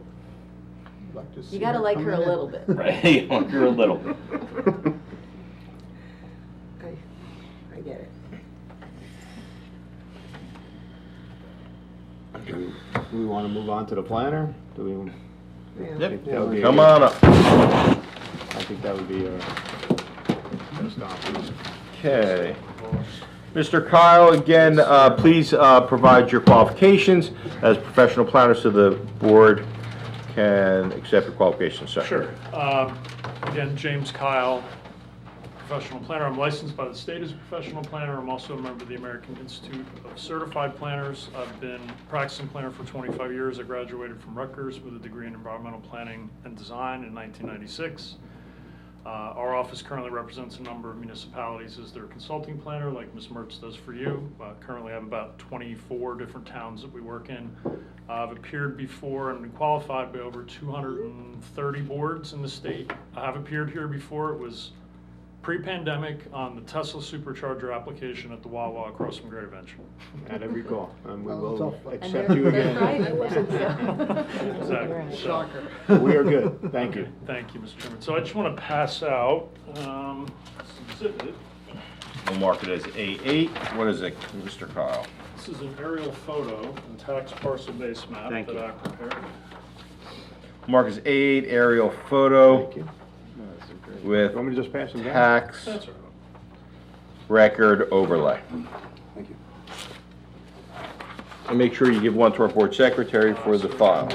You gotta like her a little bit. Right, you're a little bit. I get it. Do we want to move on to the planner? Do we? Yeah. I think that would be Come on up. I think that would be best option. Okay. Mr. Kyle, again, please provide your qualifications as professional planners so the board can accept your qualifications, sir. Sure. Again, James Kyle, professional planner. I'm licensed by the state as a professional planner. I'm also a member of the American Institute of Certified Planners. I've been practicing planner for 25 years. I graduated from Rutgers with a degree in environmental planning and design in 1996. Our office currently represents a number of municipalities as their consulting planner, like Ms. Mertz does for you. Currently I have about 24 different towns that we work in. I've appeared before and been qualified by over 230 boards in the state. I have appeared here before. It was pre-pandemic on the Tesla supercharger application at the Wawa across from Great Adventure. At every call, and we Well, will tough, but- accept you again. Exactly. So, We are good, thank you. thank you, Mr. Chairman. So I just want to pass out some exhibit. We'll mark it as A8. What is it, Mr. Kyle? This is an aerial photo and tax parcel base map Thank that you. I prepared. Mark is A8 aerial photo Thank you. with Want me to just pass them down? tax That's all right. record overlay. Thank you. And make sure you give one to our board secretary for the file.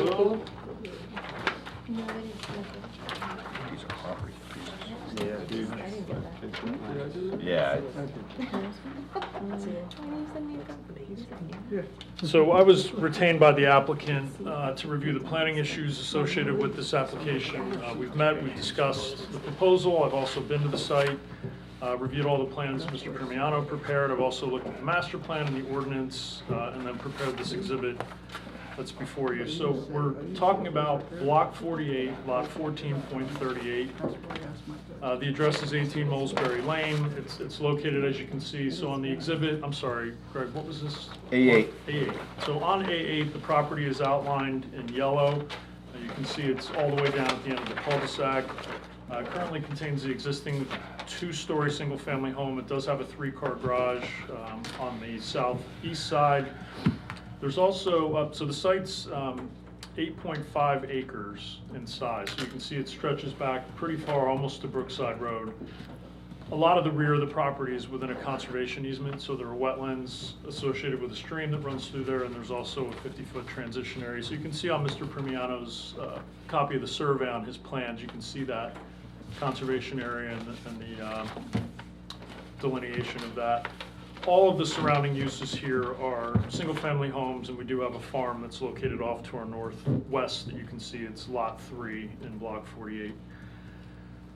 Yeah. So I was retained by the applicant to review the planning issues associated with this application. We've met, we've discussed the proposal. I've also been to the site, reviewed all the plans Mr. Permiano prepared. I've also looked at the master plan and the ordinance, and then prepared this exhibit that's before you. So we're talking about Block 48, Lot 14.38. The address is 18 Molesbury Lane. It's located, as you can see, so on the exhibit, I'm sorry, Greg, what was this? A8. A8. So on A8, the property is outlined in yellow. You can see it's all the way down at the end of the cul-de-sac. Currently contains the existing two-story single-family home. It does have a three-car garage on the southeast side. There's also, so the site's 8.5 acres in size. So you can see it stretches back pretty far, almost to Brookside Road. A lot of the rear of the property is within a conservation easement, so there are wetlands associated with a stream that runs through there, and there's also a 50-foot transition area. So you can see on Mr. Permiano's copy of the survey on his plans, you can see that conservation area and the delineation of that. All of the surrounding uses here are single-family homes, and we do have a farm that's located off to our northwest that you can see. It's Lot 3 in Block 48.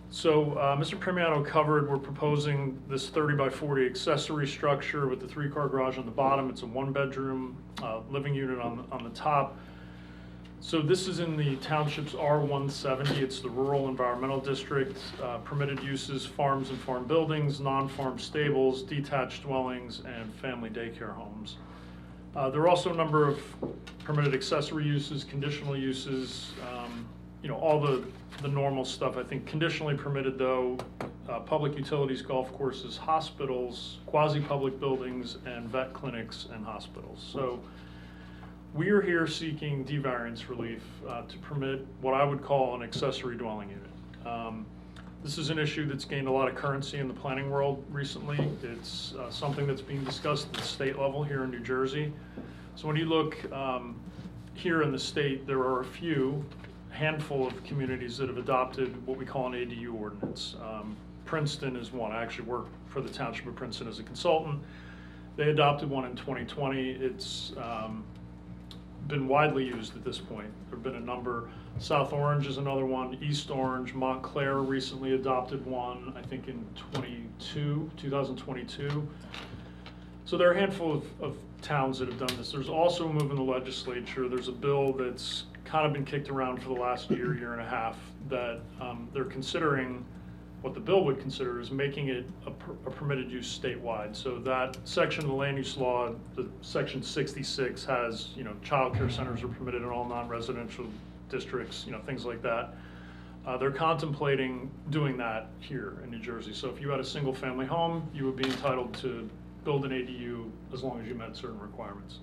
So Mr. Permiano covered, we're proposing this 30 by 40 accessory structure with the three-car garage on the bottom. It's a one-bedroom living unit on the top. So this is in the township's R170. It's the rural environmental district. Permitted uses, farms and farm buildings, non-farm stables, detached dwellings, and family daycare homes. There are also a number of permitted accessory uses, conditional uses, all the normal stuff. I think conditionally permitted though, public utilities, golf courses, hospitals, quasi-public buildings, and vet clinics and hospitals. So we are here seeking D-variance relief to permit what I would call an accessory dwelling unit. This is an issue that's gained a lot of currency in the planning world recently. It's something that's being discussed at the state level here in New Jersey. So when you look here in the state, there are a handful of communities that have adopted what we call an ADU ordinance. Princeton is one. I actually work for the Township of Princeton as a consultant. They adopted one in 2020. It's been widely used at this point. There have been a number. South Orange is another one. East Orange, Montclair recently adopted one, I think in 2022. So there are a handful of towns that have done this. There's also a move in the legislature. There's a bill that's kind of been kicked around for the last year and a half that they're considering. What the bill would consider is making it a permitted use statewide. So that section of the land use law, the section 66 has, child care centers are permitted in all non-residential districts, things like that. They're contemplating doing that here in New Jersey. So if you had a single family home, you would be entitled to build an ADU as long as you met certain requirements.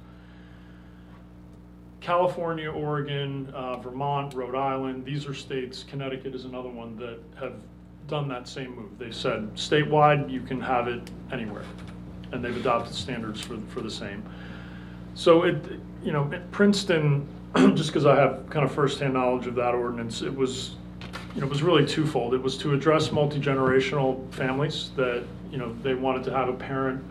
California, Oregon, Vermont, Rhode Island, these are states, Connecticut is another one that have done that same move. They said statewide you can have it anywhere, and they've adopted standards for the same. So at Princeton, just because I have kind of firsthand knowledge of that ordinance, it was really twofold. It was to address multi-generational families that they wanted to have a parent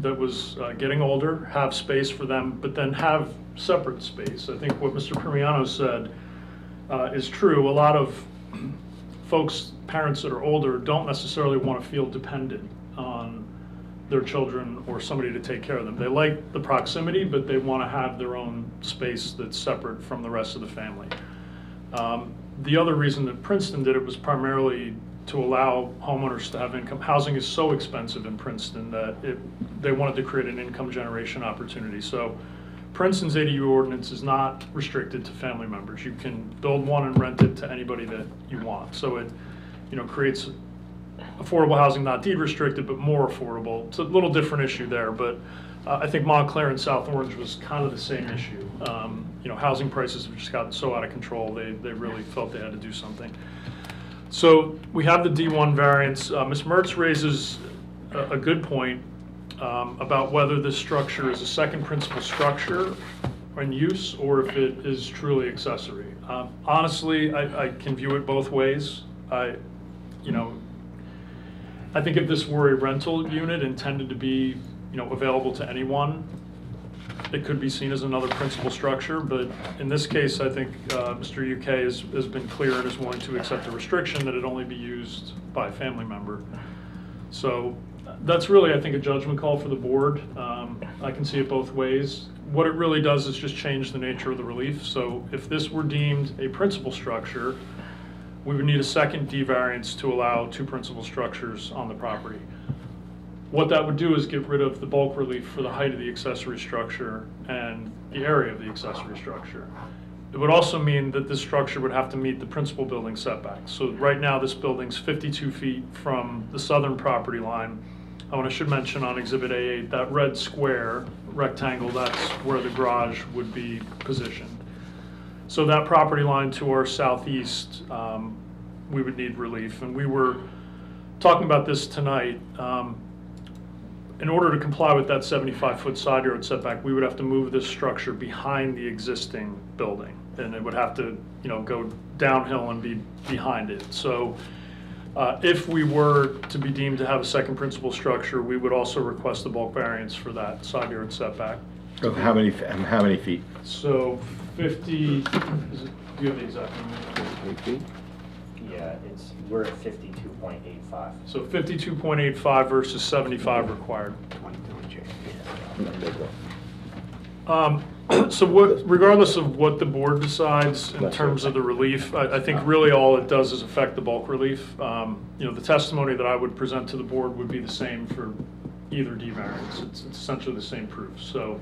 that was getting older, have space for them, but then have separate space. I think what Mr. Primiano said is true. A lot of parents that are older don't necessarily want to feel dependent on their children or somebody to take care of them. They like the proximity, but they want to have their own space that's separate from the rest of the family. The other reason that Princeton did it was primarily to allow homeowners to have income. Housing is so expensive in Princeton that they wanted to create an income generation opportunity. So Princeton's ADU ordinance is not restricted to family members. You can build one and rent it to anybody that you want. So it creates affordable housing, not deed restricted, but more affordable. It's a little different issue there, but I think Montclair and South Orange was kind of the same issue. Housing prices have just gotten so out of control, they really felt they had to do something. So we have the D1 variance. Ms. Mertz raises a good point about whether this structure is a second principal structure in use or if it is truly accessory. Honestly, I can view it both ways. I think if this were a rental unit intended to be, available to anyone, it could be seen as another principal structure. But in this case, I think Mr. UK has been clear and is willing to accept a restriction that it only be used by a family member. So that's really, I think, a judgment call for the board. I can see it both ways. What it really does is just change the nature of the relief. So if this were deemed a principal structure, we would need a second D variance to allow two principal structures on the property. What that would do is get rid of the bulk relief for the height of the accessory structure and the area of the accessory structure. It would also mean that this structure would have to meet the principal building setbacks. So right now this building's 52 feet from the southern property line. I should mention on Exhibit A8, that red square rectangle, that's where the garage would be positioned. So that property line to our southeast, we would need relief. And we were talking about this tonight. In order to comply with that 75-foot side yard setback, we would have to move this structure behind the existing building. And it would have to, go downhill and be behind it. So if we were to be deemed to have a second principal structure, we would also request the bulk variance for that side yard setback. Of how many feet? So 50, do you have the exact number? 8 feet? Yeah, we're at 52.85. So 52.85 versus 75 required. So regardless of what the board decides in terms of the relief, I think really all it does is affect the bulk relief. The testimony that I would present to the board would be the same for either D variance. It's essentially the same proof. So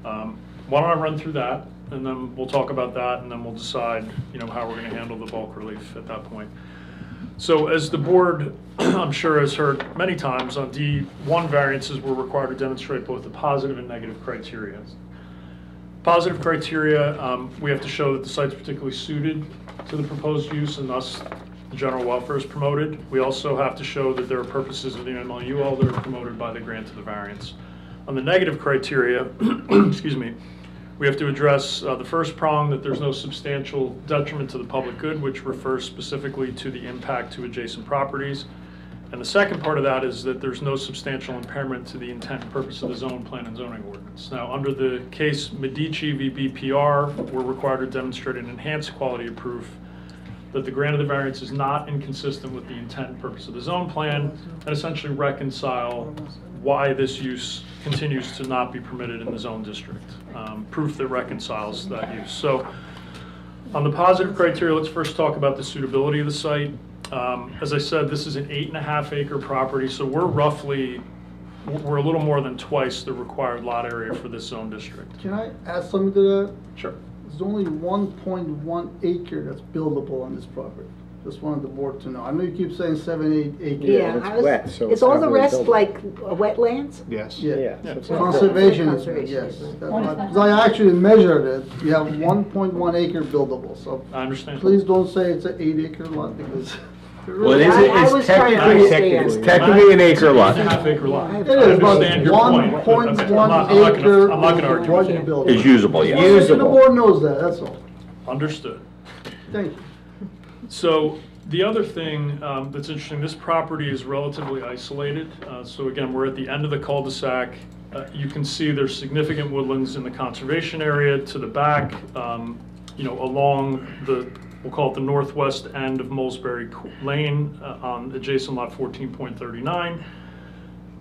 why don't I run through that, and then we'll talk about that, and then we'll decide, how we're going to handle the bulk relief at that point. So as the board, I'm sure, has heard many times, on D1 variances, we're required to demonstrate both the positive and negative criteria. Positive criteria, we have to show that the site's particularly suited to the proposed use and thus the general welfare is promoted. We also have to show that there are purposes of the MLUL that are promoted by the grant of the variance. On the negative criteria, excuse me, we have to address the first prong, that there's no substantial detriment to the public good, which refers specifically to the impact to adjacent properties. And the second part of that is that there's no substantial impairment to the intent and purpose of the zone plan and zoning ordinance. Now, under the case Medici v. BPR, we're required to demonstrate an enhanced quality of proof that the grant of the variance is not inconsistent with the intent and purpose of the zone plan, and essentially reconcile why this use continues to not be permitted in the zone district. Proof that reconciles that use. So on the positive criteria, let's first talk about the suitability of the site. As I said, this is an 8.5 acre property, so we're a little more than twice the required lot area for this zone district. Can I add something to that? Sure. There's only 1.1 acre that's buildable on this property. Just wanted the board to know. I know you keep saying 7, 8 acres. Yeah, it's I was- wet, so Is it's all not the really rest buildable. like wetlands? Yes. Yeah. Yeah. so it's not Conservation is, Conservation yes. easement. Because I actually measured it. You have 1.1 acre buildable, so I understand. please don't say it's an 8 acre lot because. Well, it is, I was trying to understand. it's technically an acre lot. 8.5 acre lot. It is, but understand your point, but okay, 1.1 acre. I'm not gonna argue what with you you. build. It's usable, yes. The board knows that, that's all. Understood. Thank you. So the other thing that's interesting, this property is relatively isolated. So again, we're at the end of the cul-de-sac. You can see there's significant woodlands in the conservation area to the back, along the, we'll call it the northwest end of Molesbury Lane on adjacent lot 14.39.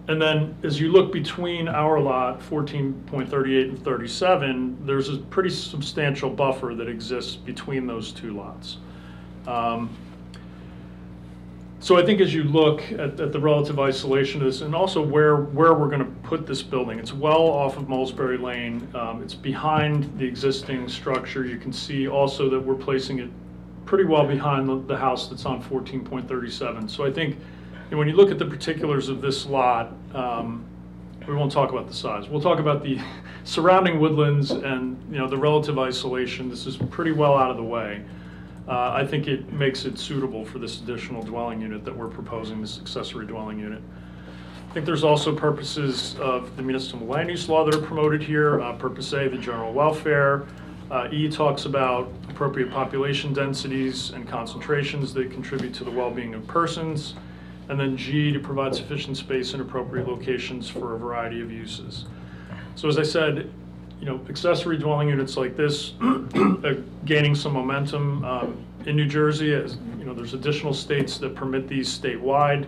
And then as you look between our lot 14.38 and 37, there's a pretty substantial buffer that exists between those two lots. So I think as you look at the relative isolation of this, and also where we're going to put this building, it's well off of Molesbury Lane. It's behind the existing structure. You can see also that we're placing it pretty well behind the house that's on 14.37. So I think when you look at the particulars of this lot, we won't talk about the size. We'll talk about the surrounding woodlands and the relative isolation. This is pretty well out of the way. I think it makes it suitable for this additional dwelling unit that we're proposing, this accessory dwelling unit. I think there's also purposes of the municipal land use law that are promoted here. Purpose A, the general welfare. E talks about appropriate population densities and concentrations that contribute to the well-being of persons. And then G, to provide sufficient space in appropriate locations for a variety of uses. So as I said, accessory dwelling units like this are gaining some momentum in New Jersey. As there's additional states that permit these statewide.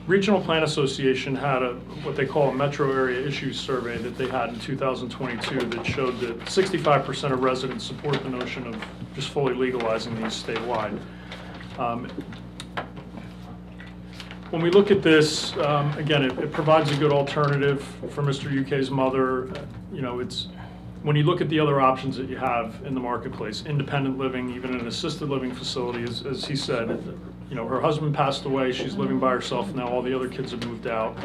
Regional Plan Association had what they call a metro area issues survey that they had in 2022 that showed that 65% of residents support the notion of just fully legalizing these statewide. When we look at this, again, it provides a good alternative for Mr. UK's mother. It's when you look at the other options that you have in the marketplace, independent living, even an assisted living facility, as he said, her husband passed away, she's living by herself now, all the other kids have moved out.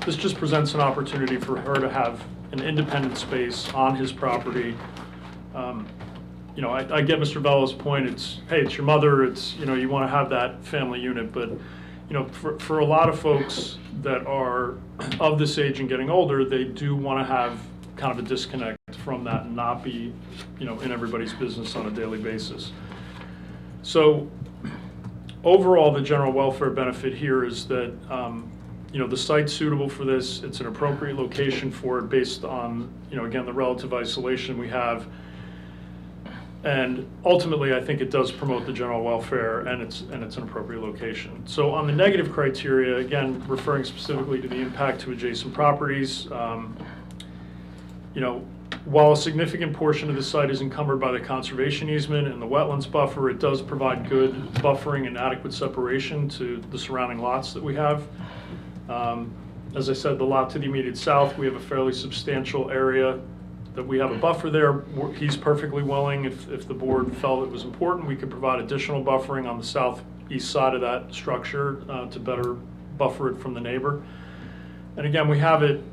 This just presents an opportunity for her to have an independent space on his property. I get Mr. Vella's point, it's your mother, you want to have that family unit, but for a lot of folks that are of this age and getting older, they do want to have kind of a disconnect from that and not be, in everybody's business on a daily basis. So overall, the general welfare benefit here is that, the site's suitable for this. It's an appropriate location for it based on, again, the relative isolation we have. And ultimately, I think it does promote the general welfare, and it's an appropriate location. So on the negative criteria, again, referring specifically to the impact to adjacent properties, while a significant portion of the site is encumbered by the conservation easement and the wetlands buffer, it does provide good buffering and adequate separation to the surrounding lots that we have. As I said, the lot to the immediate south, we have a fairly substantial area that we have a buffer there. He's perfectly willing, if the board felt it was important, we could provide additional buffering on the southeast side of that structure to better buffer it from the neighbor. And again, we have it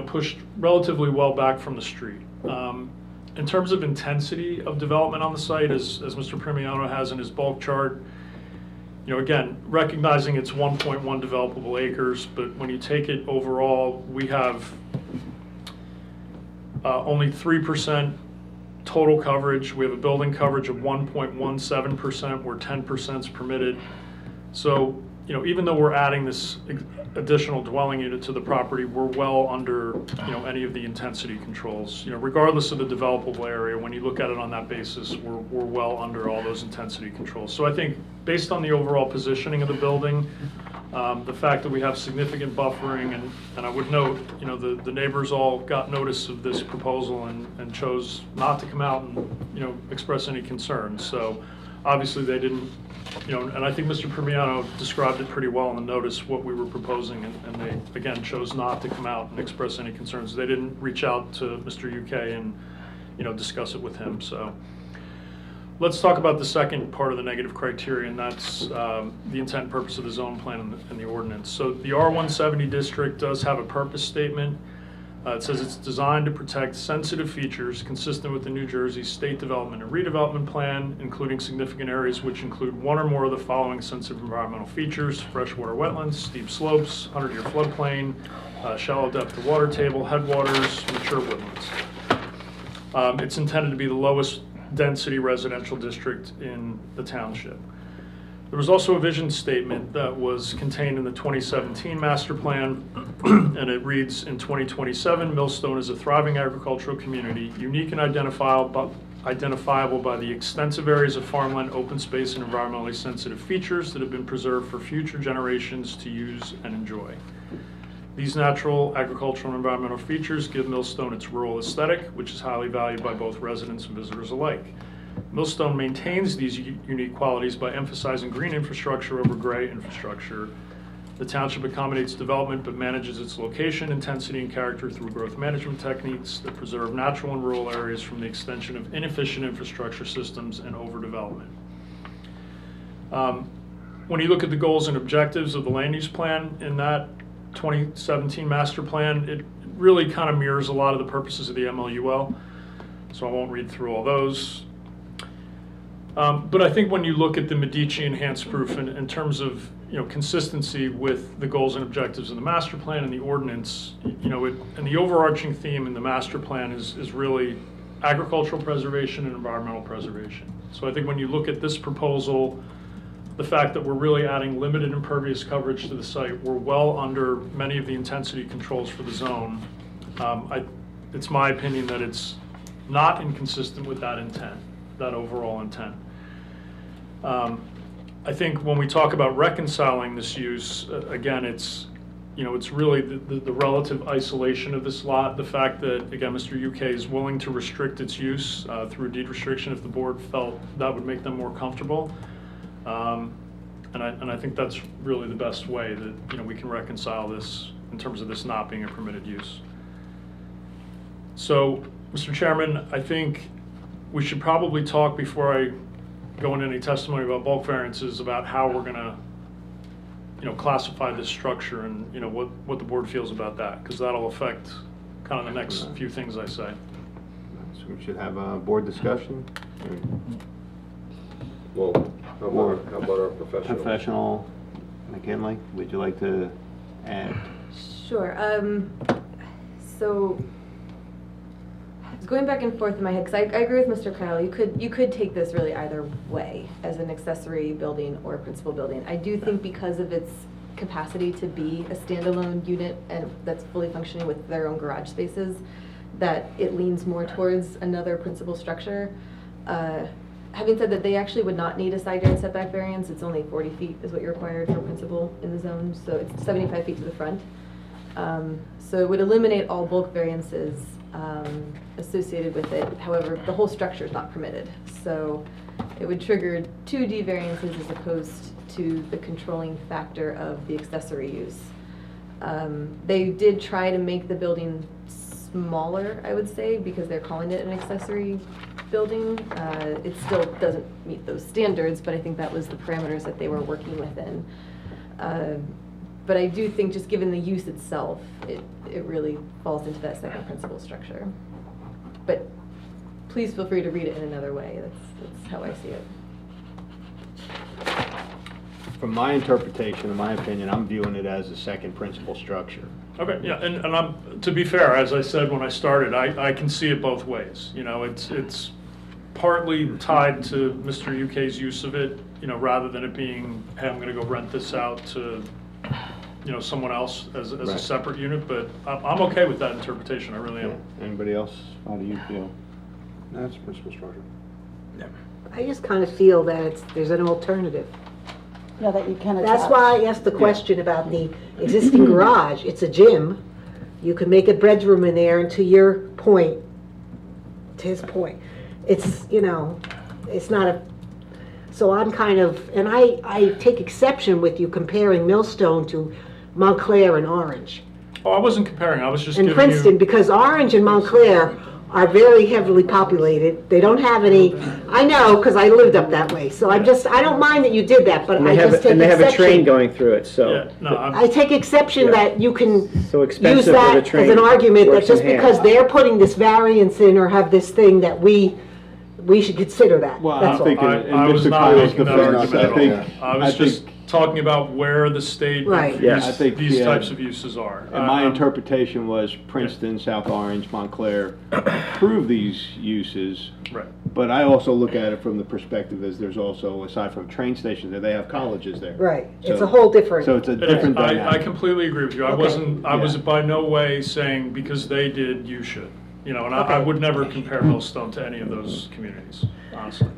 pushed relatively well back from the street. In terms of intensity of development on the site, as Mr. Primiano has in his bulk chart, You know, again, recognizing it's 1.1 developable acres, but when you take it overall, we have only 3% total coverage. We have a building coverage of 1.17%, where 10% is permitted. So, you know, even though we're adding this additional dwelling unit to the property, we're well under, you know, any of the intensity controls. You know, regardless of the developable area, when you look at it on that basis, we're well under all those intensity controls. So I think based on the overall positioning of the building, the fact that we have significant buffering, and I would note, you know, the neighbors all got notice of this proposal and chose not to come out and, you know, express any concerns. So obviously they didn't, you know, and I think Mr. Permiano described it pretty well in the notice, what we were proposing, and they, again, chose not to come out and express any concerns. They didn't reach out to Mr. UK and, you know, discuss it with him, so. Let's talk about the second part of the negative criteria, and that's the intent and purpose of the zone plan and the ordinance. So the R170 district does have a purpose statement. It says it's designed to protect sensitive features consistent with the New Jersey State Development and Redevelopment Plan, including significant areas which include one or more of the following sensitive environmental features: freshwater wetlands, steep slopes, 100-year floodplain, shallow depth of water table, headwaters, mature woodlands. It's intended to be the lowest density residential district in the township. There was also a vision statement that was contained in the 2017 master plan, and it reads, in 2027, Millstone is a thriving agricultural community, unique and identifiable by the extensive areas of farmland, open space, and environmentally sensitive features that have been preserved for future generations to use and enjoy. These natural, agricultural, and environmental features give Millstone its rural aesthetic, which is highly valued by both residents and visitors alike. Millstone maintains these unique qualities by emphasizing green infrastructure over gray infrastructure. The township accommodates development but manages its location, intensity, and character through growth management techniques that preserve natural and rural areas from the extension of inefficient infrastructure systems and overdevelopment. When you look at the goals and objectives of the land use plan in that 2017 master plan, it really kind of mirrors a lot of the purposes of the MLUL, so I won't read through all those. But I think when you look at the Medici enhanced proof in terms of, you know, consistency with the goals and objectives of the master plan and the ordinance, you know, and the overarching theme in the master plan is really agricultural preservation and environmental preservation. So I think when you look at this proposal, the fact that we're really adding limited impervious coverage to the site, we're well under many of the intensity controls for the zone. It's my opinion that it's not inconsistent with that intent, that overall intent. I think when we talk about reconciling this use, again, it's, you know, it's really the relative isolation of this lot, the fact that, again, Mr. UK is willing to restrict its use through deed restriction if the board felt that would make them more comfortable. And I think that's really the best way that, you know, we can reconcile this in terms of this not being a permitted use. So, Mr. Chairman, I think we should probably talk, before I go into any testimony about bulk variances, about how we're gonna, you know, classify this structure and, you know, what the board feels about that, because that'll affect kind of the next few things I say. So we should have a board discussion. Well, how about our professional? Professional, McKinley, would you like to add? Sure. So I was going back and forth in my head, because I agree with Mr. Kyle. You could take this really either way, as an accessory building or a principal building. I do think because of its capacity to be a standalone unit and that's fully functioning with their own garage spaces, that it leans more towards another principal structure. Having said that, they actually would not need a side yard setback variance. It's only 40 feet is what you're required for principal in the zone, so it's 75 feet to the front. So it would eliminate all bulk variances associated with it. However, the whole structure is not permitted. So it would trigger 2D variances as opposed to the controlling factor of the accessory use. They did try to make the building smaller, I would say, because they're calling it an accessory building. It still doesn't meet those standards, but I think that was the parameters that they were working within. But I do think, just given the use itself, it really falls into that second principal structure. But please feel free to read it in another way. That's how I see it. from my interpretation, in my opinion, I'm viewing it as a second principal structure. Okay, yeah, and to be fair, as I said when I started, I can see it both ways. You know, it's partly tied to Mr. UK's use of it, you know, rather than it being, hey, I'm gonna go rent this out to, you know, someone else as a Right. separate unit, but I'm okay with that interpretation, I really am. Anybody else? How do you feel? That's principal structure. I just kind of feel that there's an alternative. Yeah, that you can attach. That's why I asked the question about the existing garage. It's a gym. You can make a bedroom in there, and to your point, to his point, it's, you know, it's not a, so I'm kind of, and I take exception with you comparing Millstone to Montclair and Orange. Oh, I wasn't comparing, I was just And giving Princeton, you, because Orange and Montclair are very heavily populated. They don't have any, I know, because I lived up that way. So I don't mind that you did that, but And I they have, just take and they have a train exception. going through it, so. yeah, no, I take exception Yeah. that you can So use expensive for the that train. as an argument that works in just hand. because they're putting this variance in or have this thing that we should consider that. Well, That's I'm all. thinking, I in was Mr. not Kyle's making that defense, argument I at think, all. I was just talking about where the state Right. of Yeah, I think, these yeah. types of uses are. and my I'm- interpretation was Princeton, South Orange, Montclair approve these uses. Right. But I also look at it from the perspective as there's also, aside from train stations, there, they have colleges there. Right. It's So- a whole different. So it's a It is. different I dynamic. completely agree with you. I Okay. wasn't, I was Yeah. by no way saying because they did, you should. You know, and I Okay. would never compare Millstone to any of those communities, honestly.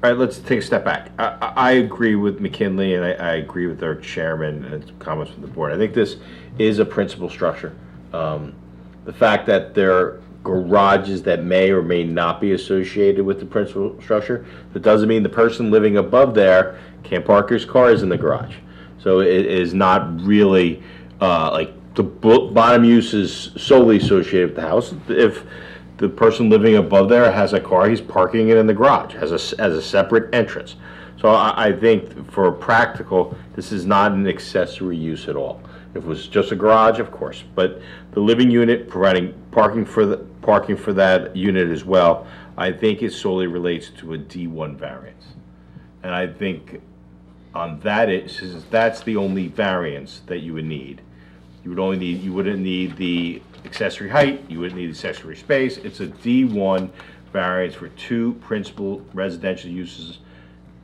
All right, let's take a step back. I agree with McKinley, and I agree with our chairman and comments from the board. I think this is a principal structure. The fact that there are garages that may or may not be associated with the principal structure, that doesn't mean the person living above there can't park his cars in the garage. So it is not really, like, the bottom use is solely associated with the house. If the person living above there has a car, he's parking it in the garage as a separate entrance. So I think for practical, this is not an accessory use at all. If it was just a garage, of course, but the living unit providing parking for that unit as well, I think it solely relates to a D1 variance. And I think on that, since that's the only variance that you would need, you wouldn't need the accessory height, you wouldn't need accessory space. It's a D1 variance for two principal residential uses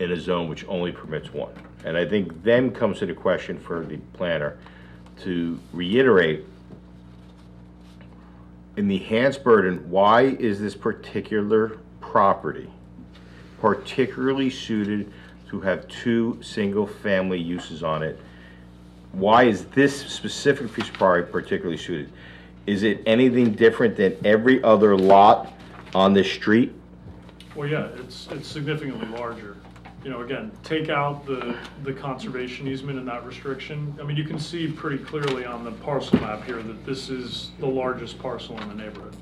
in a zone which only permits one. And I think then comes to the question for the planner to reiterate, in the Hans burden, why is this particular property particularly suited to have two single-family uses on it? Why is this specific piece of property particularly suited? Is it anything different than every other lot on this street? Well, yeah, it's significantly larger. You know, again, take out the conservation easement and that restriction. I mean, you can see pretty clearly on the parcel map here that this is the largest parcel in the neighborhood.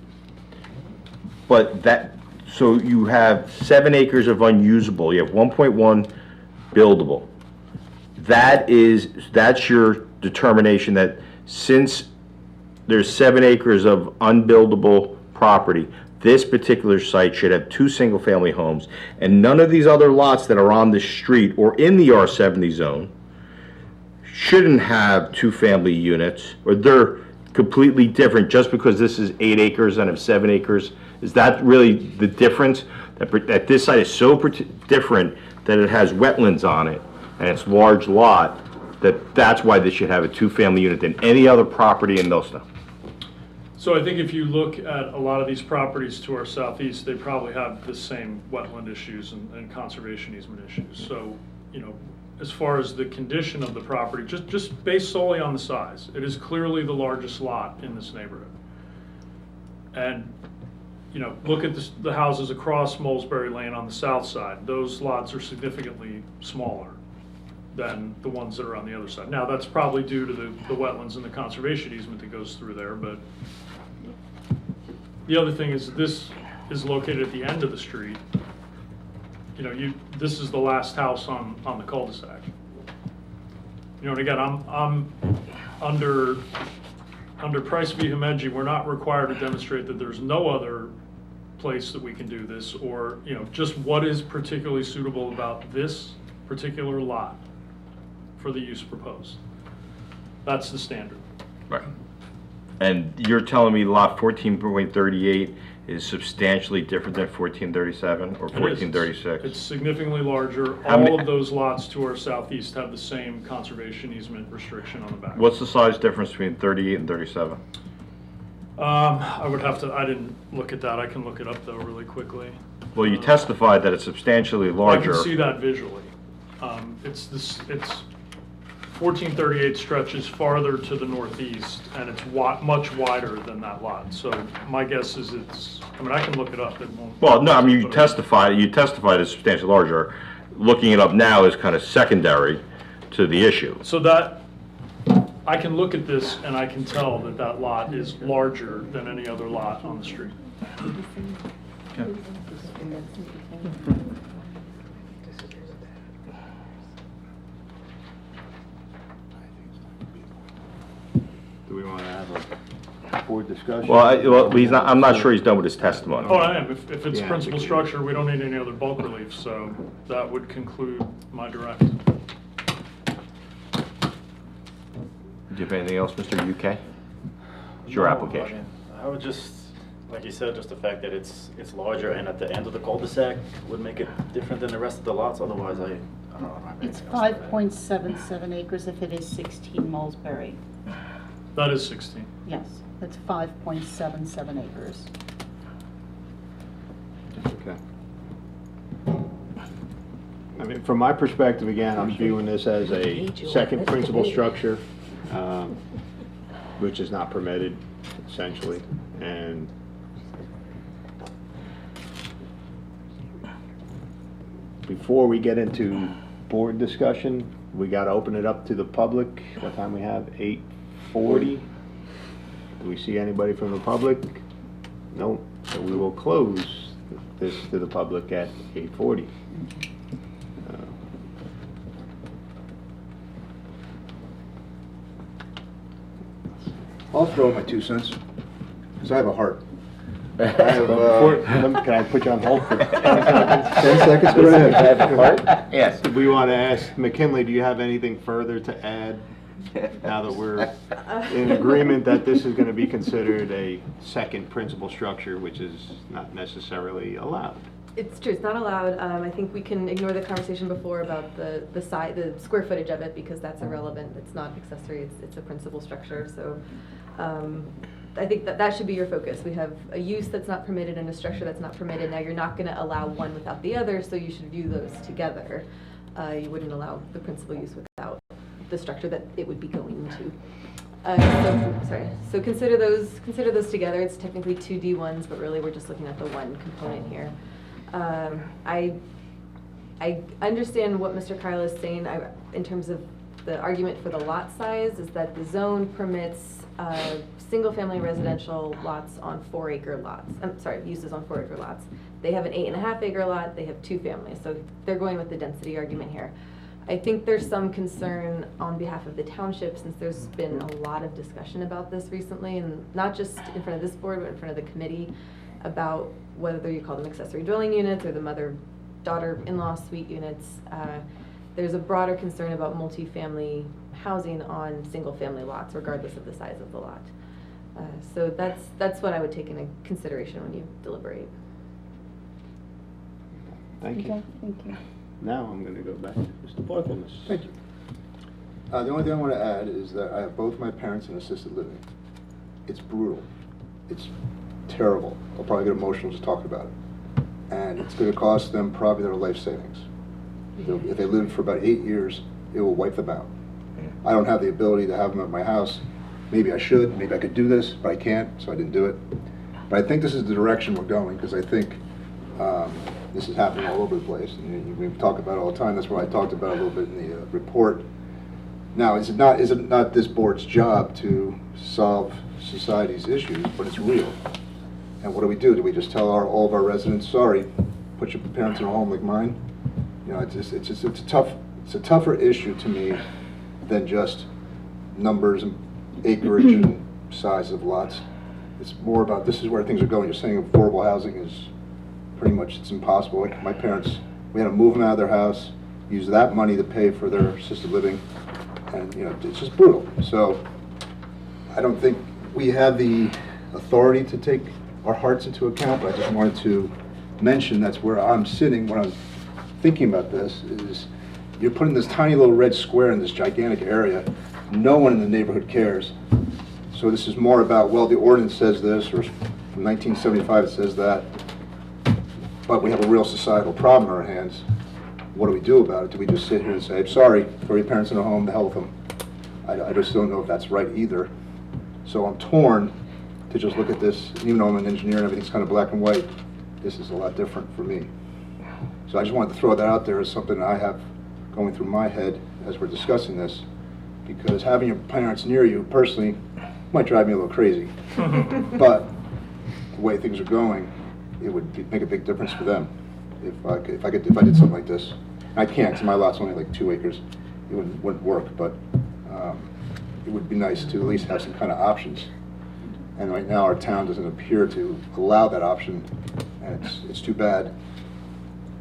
But so you have 7 acres of unusable, you have 1.1 buildable. That's your determination that since there's 7 acres of unbuildable property, this particular site should have 2 single-family homes, and none of these other lots that are on the street or in the R70 zone shouldn't have 2-family units, or they're completely different just because this is 8 acres and of 7 acres. Is that really the difference? That this site is so different that it has wetlands on it and it's large lot, that's why this should have a 2-family unit than any other property in Millstone? So I think if you look at a lot of these properties to our southeast, they probably have the same wetland issues and conservation easement issues. So, you know, as far as the condition of the property, just based solely on the size, it is clearly the largest lot in this neighborhood. And, you know, look at the houses across Molesbury Lane on the south side. Those lots are significantly smaller than the ones that are on the other side. Now, that's probably due to the wetlands and the conservation easement that goes through there, but the other thing is this is located at the end of the street. You know, this is the last house on the cul-de-sac. You know, and again, I'm under Price v. Himeji, we're not required to demonstrate that there's no other place that we can do this, or, you know, just what is particularly suitable about this particular lot for the use proposed. That's the standard. Right. And you're telling me lot 14.38 is substantially different than 1437 or It is. 1436? It's significantly larger. How many- All of those lots to our southeast have the same conservation easement restriction on the back. What's the size difference between 38 and 37? I would have to, I didn't look at that. I can look it up though really quickly. Well, you testified that it's substantially larger. I can see that visually. It's 1438 stretches farther to the northeast, and it's much wider than that lot. So my guess is I can look it up. It won't. Well, no, I mean, you testified it's substantially larger. Looking it up now is kind of secondary to the issue. So that, I can look at this and I can tell that that lot is larger than any other lot on the street. Do we want to have a board discussion? I'm not sure he's done with his testimony. Oh, I am. If it's Yeah, principal because- structure, we don't need any other bulk relief, so that would conclude my direct. Do you have anything else, Mr. UK? It's your No, application. I would just, like you said, just the fact that it's larger and at the end of the cul-de-sac would make it different than the rest of the lots, otherwise I don't know. It's 5.77 acres if it is 16 Mulesbury. That is 16. Yes, it's 5.77 acres. Okay. I mean, from my perspective, again, I'm viewing this as a second principal structure, which is not permitted, essentially, and before we get into board discussion, we gotta open it up to the public. What time we have? 8:40? Do we see anybody from the public? No, so we will close this to the public at 8:40. I'll throw in my 2 cents, because I have a heart. I have, Can I put you on hold for 10 10 seconds, go ahead. Yes. We want to ask McKinley, do you have anything further to add? Now that we're in agreement that this is going to be considered a second principal structure, which is not necessarily allowed. It's true, it's not allowed. I think we can ignore the conversation before about the square footage of it, because that's irrelevant. It's not accessory, it's a principal structure. So I think that should be your focus. We have a use that's not permitted and a structure that's not permitted. Now, you're not gonna allow one without the other, so you should view those together. You wouldn't allow the principal use without the structure that it would be going to. So consider those together. It's technically 2 D1s, but really we're just looking at the one component here. I understand what Mr. Kyle is saying in terms of the argument for the lot size is that the zone permits single-family residential lots on 4-acre lots. Uses on 4-acre lots. They have an 8.5-acre lot. They have 2 families, so they're going with the density argument here. I think there's some concern on behalf of the township, since there's been a lot of discussion about this recently, and not just in front of this board, but in front of the committee, about whether you call them accessory dwelling units or the mother-daughter-in-law suite units. There's a broader concern about multifamily housing on single-family lots, regardless of the size of the lot. So that's what I would take into consideration when you deliberate. Thank you. Okay, thank you. Now I'm going to go back to Mr. Barthelmess. Thank you. The only thing I want to add is that I have both my parents in assisted living. It's brutal. It's terrible. I'll probably get emotional just talking about it. And it's going to cost them probably their life savings. If they live for about 8 years, it will wipe them out. I don't have the ability to have them at my house. Maybe I should, maybe I could do this, but I can't, so I didn't do it. But I think this is the direction we're going, because I think this is happening all over the place. And we talk about it all the time. That's why I talked about it a little bit in the report. Now, is it not this board's job to solve society's issues, but it's real. And what do? Do we just tell all of our residents, sorry, put your parents in a home like mine? You know, it's a tougher issue to me than just numbers and acreage and size of lots. It's more about, this is where things are going. You're saying affordable housing is pretty much, it's impossible. Like my parents, we had to move them out of their house. use that money to pay for their assisted living, and, you know, it's just brutal. So I don't think we have the authority to take our hearts into account, but I just wanted to mention that's where I'm sitting when I'm thinking about this, is you're putting this tiny little red square in this gigantic area. No one in the neighborhood cares. So this is more about, well, the ordinance says this, or from 1975 it says that, but we have a real societal problem in our hands. What do we do about it? Do we just sit here and say, sorry, throw your parents in a home, the hell with them? I just don't know if that's right either. So I'm torn to just look at this, even though I'm an engineer and everything's kind of black and white, this is a lot different for me. So I just wanted to throw that out there as something I have going through my head as we're discussing this, because having your parents near you personally might drive me a little crazy. But the way things are going, it would make a big difference for them if I did something like this. I can't, because my lot's only like 2 acres. It wouldn't work, but it would be nice to at least have some kind of options. And right now, our town doesn't appear to allow that option, and it's too bad,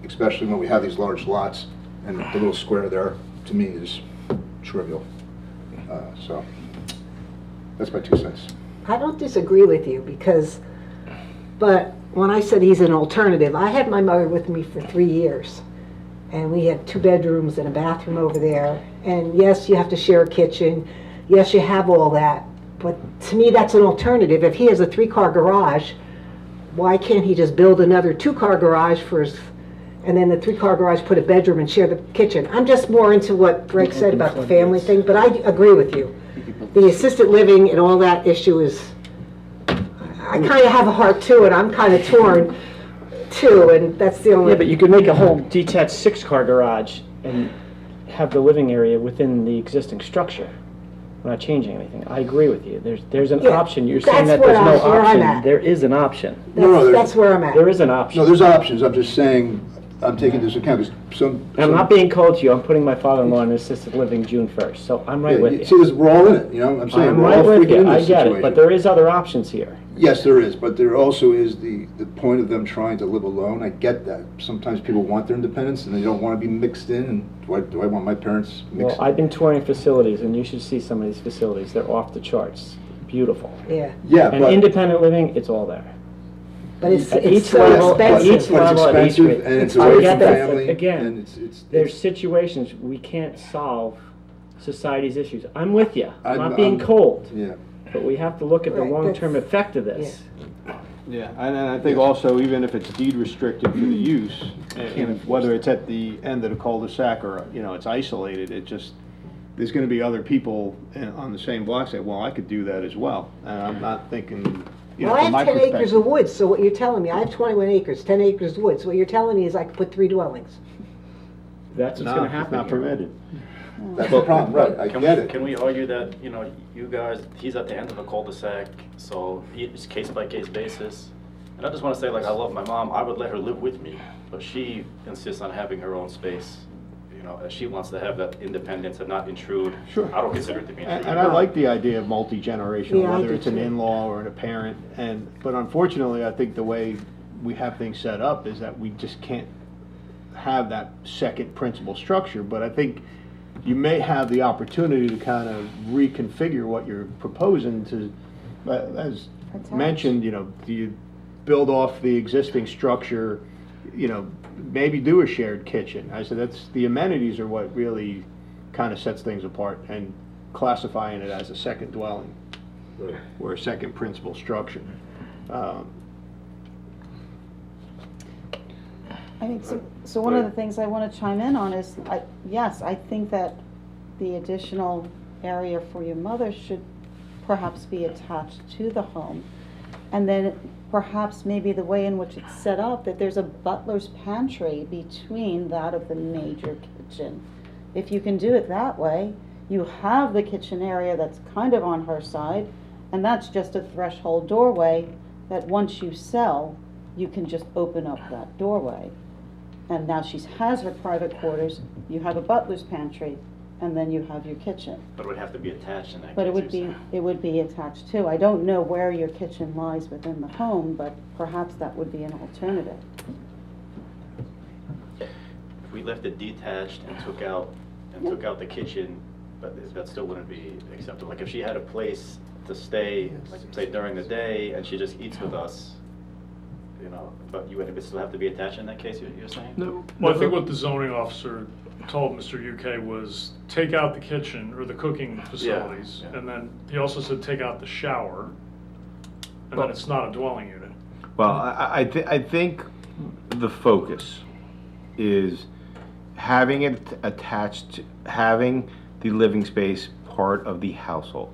especially when we have these large lots, and the little square there, to me, is trivial. So that's my 2 cents. I don't disagree with you but when I said he's an alternative, I had my mother with me for 3 years. And we had 2 bedrooms and a bathroom over there. And yes, you have to share a kitchen. Yes, you have all that. But to me, that's an alternative. If he has a 3-car garage, why can't he just build another 2-car garage for his, and then the 3-car garage put a bedroom and share the kitchen? I'm just more into what Greg said about the family thing, but I agree with you. The assisted living and all that issue is, I kind of have a heart to it. I'm kind of torn too, and that's the only. Yeah, but you could make a whole detached 6-car garage and have the living area within the existing structure. We're not changing anything. I agree with you. There's an option. You're saying that there's no option. There is an option. That's where I'm at. There is an option. No, there's options. I'm just saying, I'm taking this account, because I'm not being cold to you. I'm putting my father-in-law in assisted living June 1st, so I'm right with you. See, we're all in it, you know? I'm saying I'm we're right all with freaking in you. I this get it, situation. but there is other options here. Yes, there is, but there also is the point of them trying to live alone. I get that. Sometimes people want their independence and they don't want to be mixed in, and do I want my parents mixed in? Well, I've been touring facilities, and you should see some of these facilities. They're off the charts. Beautiful. Yeah. Yeah, And but independent living, it's all there. But it's At each so level, at expensive. each level, at each expensive, rate. and it's I away get from that. family, Again, and it's there's situations we can't solve society's issues. I'm with you. I'm not being cold. Yeah. But we have to look at the Right, long-term that's- effect of this. Yeah, and I think also, even if it's deed restricted for the use, and whether it's at the end of the cul-de-sac or, you know, it's isolated, there's gonna be other people on the same block say, well, I could do that as well. And I'm not thinking, you know, Well, I from my have 10 acres perspective. of woods, so what you're telling me, I have 21 acres, 10 acres of woods. What you're telling me is I could put 3 dwellings. That's what's No, gonna it's happen not here. permitted. That's the problem, right, I get it. Can we argue that, you know, you guys, he's at the end of a cul-de-sac, so it's case-by-case basis? And I just want to say, like, I love my mom, I would let her live with me, but she insists on having her own space. You know, she wants to have that independence and not intrude. Sure. I don't consider it to be intrusive. And I like the idea of multi-generational, Yeah, I whether do it's an too. in-law or a parent, but unfortunately, I think the way we have things set up is that we just can't have that second principal structure, but I think you may have the opportunity to kind of reconfigure what you're proposing to, as mentioned, you know, do you build off the existing structure, you know, maybe do a shared kitchen. I said that's, the amenities are what really kind of sets things apart, and classifying it as a second dwelling Right. or a second principal structure. I mean, so one of the things I want to chime in on is, yes, I think that the additional area for your mother should perhaps be attached to the home. And then perhaps maybe the way in which it's set up, that there's a butler's pantry between that of the major kitchen. If you can do it that way, you have the kitchen area that's kind of on her side, and that's just a threshold doorway that once you sell, you can just open up that doorway. And now she has her private quarters, you have a butler's pantry, and then you have your kitchen. But it would have to be attached in that case. But it would you're be, saying. it would be attached too. I don't know where your kitchen lies within the home, but perhaps that would be an alternative. if we left it detached and took out the kitchen, but that still wouldn't be acceptable. Like if she had a place to stay, like say during the day, and she just eats with us, you know, but you would still have to be attached in that case, you're saying? No. Well, I think what the zoning officer told Mr. UK was take out the kitchen or the cooking facilities, yeah. and then he also said take out the shower, and then it's not a dwelling unit. Well, I think the focus is having it attached, having the living space part of the household.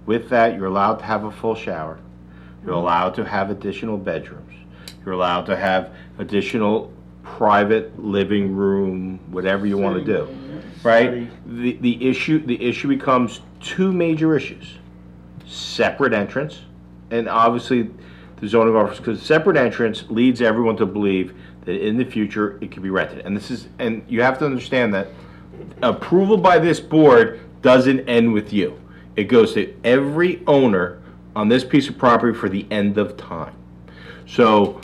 With that, you're allowed to have a full shower. You're allowed to have additional bedrooms. You're allowed to have additional private living room, whatever you want to do, right? The issue becomes two major issues: separate entrance, and obviously the zoning office, because separate entrance leads everyone to believe that in the future it could be rented. And you have to understand that approval by this board doesn't end with you. It goes to every owner on this piece of property for the end of time. So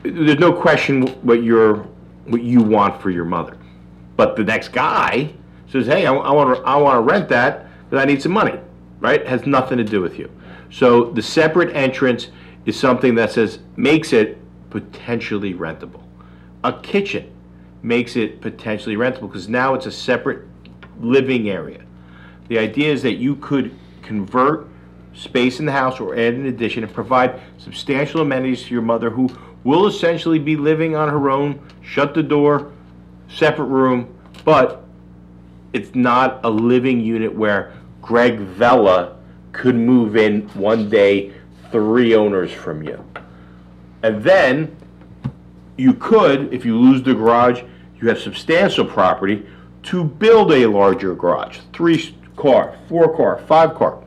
there's no question what you want for your mother. But the next guy says, hey, I want to rent that because I need some money, right? It has nothing to do with you. So the separate entrance is something that makes it potentially rentable. A kitchen makes it potentially rentable because now it's a separate living area. The idea is that you could convert space in the house or add an addition and provide substantial amenities to your mother, who will essentially be living on her own, shut the door, separate room, but it's not a living unit where Greg Vella could move in one day 3 owners from you. And then you could, if you lose the garage, you have substantial property to build a larger garage, 3-car, 4-car, 5-car.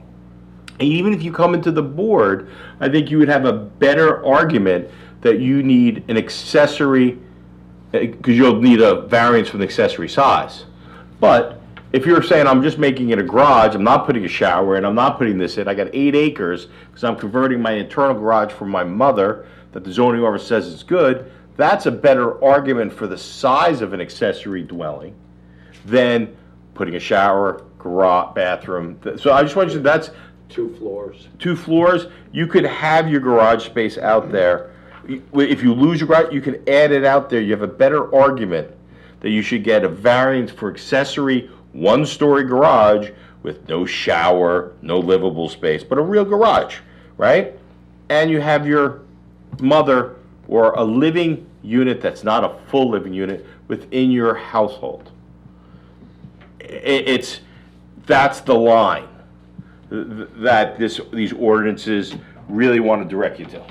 And even if you come into the board, I think you would have a better argument that you need an accessory, because you'll need a variance from the accessory size. But if you're saying, I'm just making it a garage, I'm not putting a shower in, I'm not putting this in, I got 8 acres, because I'm converting my internal garage for my mother, that the zoning officer says is good, that's a better argument for the size of an accessory dwelling than putting a shower, garage, bathroom. So I just want you to, that's 2 floors. 2 floors. You could have your garage space out there. If you lose your garage, you can add it out there. You have a better argument that you should get a variance for accessory 1-story garage with no shower, no livable space, but a real garage, right? And you have your mother or a living unit that's not a full living unit within your household. That's the line that these ordinances really want to direct you to.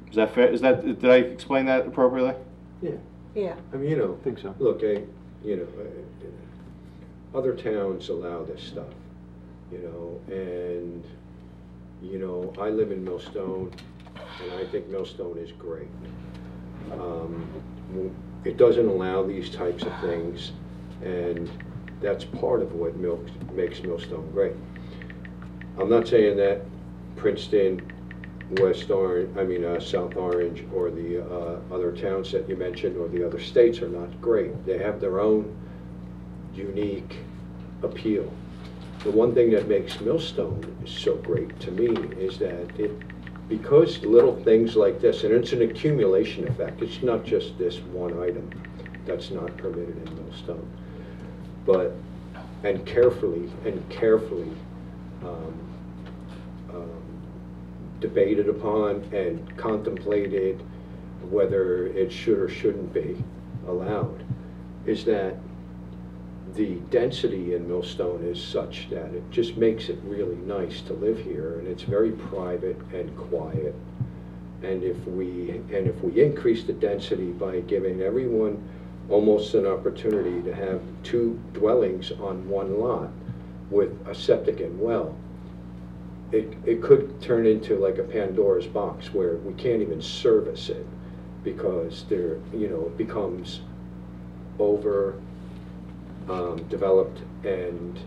Is that fair? Did I explain that appropriately? Yeah. Yeah. I mean, you know, I think so. look, other towns allow this stuff, and, I live in Millstone, and I think Millstone is great. It doesn't allow these types of things, and that's part of what makes Millstone great. I'm not saying that Princeton, South Orange, or the other towns that you mentioned, or the other states are not great. They have their own unique appeal. The one thing that makes Millstone so great to me is that because little things like this, and it's an accumulation effect, it's not just this one item that's not permitted in Millstone, and carefully debated upon and contemplated whether it should or shouldn't be allowed, is that the density in Millstone is such that it just makes it really nice to live here, and it's very private and quiet. And if we increase the density by giving everyone almost an opportunity to have 2 dwellings on one lot with a septic and well, it could turn into like a Pandora's box where we can't even service it because it becomes over developed, and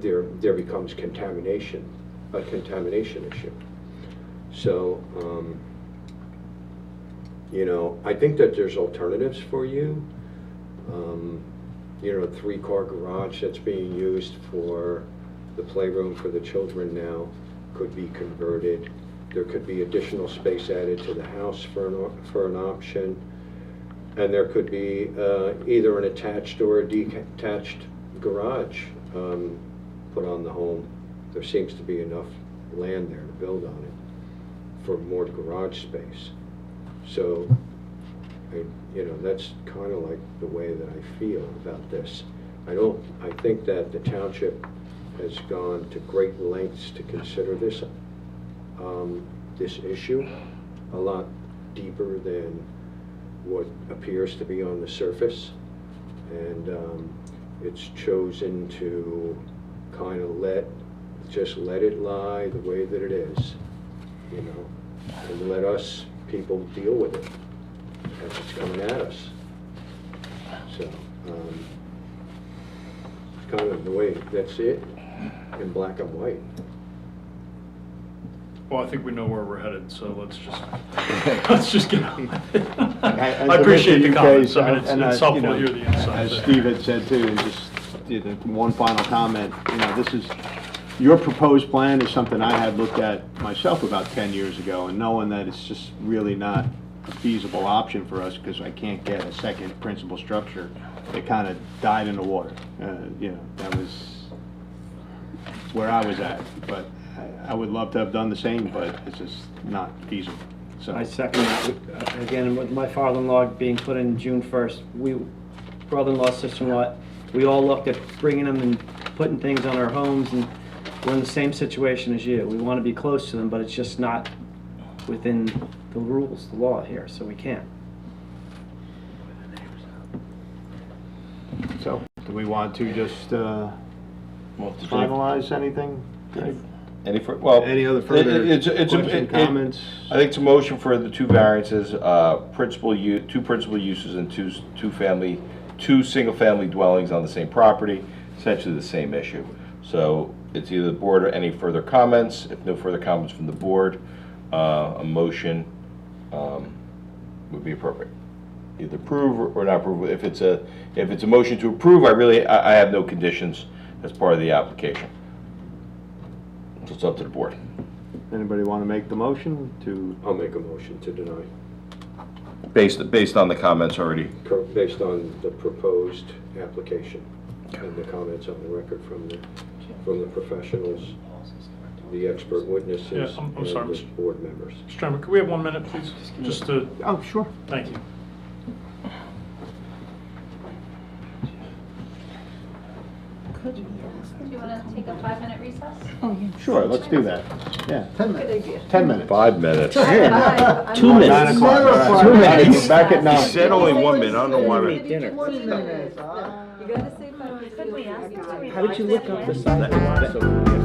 there becomes a contamination issue. So You know, I think that there's alternatives for you. You know, a 3-car garage that's being used for the playroom for the children now could be converted. There could be additional space added to the house for an option. And there could be either an attached or a detached garage put on the home. There seems to be enough land there to build on it for more garage space. So, you know, that's kind of like the way that I feel about this. I think that the township has gone to great lengths to consider this issue a lot deeper than what appears to be on the surface, and it's chosen to kind of just let it lie the way that it is, you know, and let us people deal with it as it's coming at us. So it's kind of the way, that's it, in black and white. Well, I think we know where we're headed, so let's just get on with it. As I appreciate Mr. the comments. UK, I mean, and, it's you helpful know, to hear the insight. As Steve had said too, just one final comment, you know, this is, your proposed plan is something I had looked at myself about 10 years ago, and knowing that it's just really not a feasible option for us because I can't get a second principal structure, it kind of died in the water. You know, that was where I was at, but I would love to have done the same, but it's just not feasible. So I second that. Again, with my father-in-law being put in June 1st, brother-in-law, sister-in-law, we all looked at bringing them and putting things on our homes, and we're in the same situation as you. We want to be close to them, but it's just not within the rules, the law here, so we can't. So, do we want to just finalize anything? Any other further question, comments? I think it's a motion for the 2 variances, two principal uses and two single-family dwellings on the same property, essentially the same issue. So it's either the board or any further comments. If no further comments from the board, a motion would be appropriate. Either approve or not approve. If it's a motion to approve, I have no conditions as part of the application. So it's up to the board. Anybody want to make the motion to? I'll make a motion to deny, Based on the comments already. based on the proposed application and the comments on the record from the professionals, the expert witnesses, Yeah, I'm and sorry, the board members. Mr. Chairman, could we have 1 minute, please? Just to, Oh, sure. thank you. Do you want to take a 5-minute recess? Sure, let's do that. Yeah, 10 minutes. 10 minutes. 5 minutes. 2 9 minutes. o'clock. All right. 2 minutes. Back at 9. He said only 1 minute, I don't know why. Dinner. 20 minutes, You gotta say 5 How did you look up the size of the lot so we can-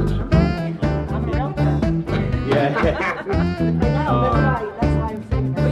Yeah. I know, that's why I'm saying that.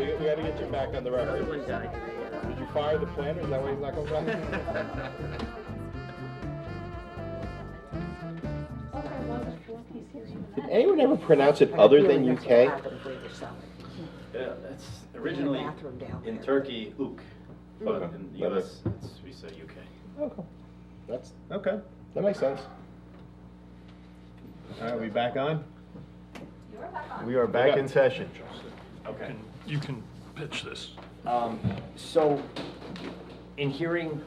We gotta get you back on the record. Did you fire the planner? Is that why he's not coming back? Did anyone ever pronounce it other than UK? Yeah, that's originally in Turkey, uk, but Okay. in the US, we say UK. Okay. That's, Okay. that makes sense. All right, we back on? You're back on. We are back in session. Okay. You can pitch this. So, in hearing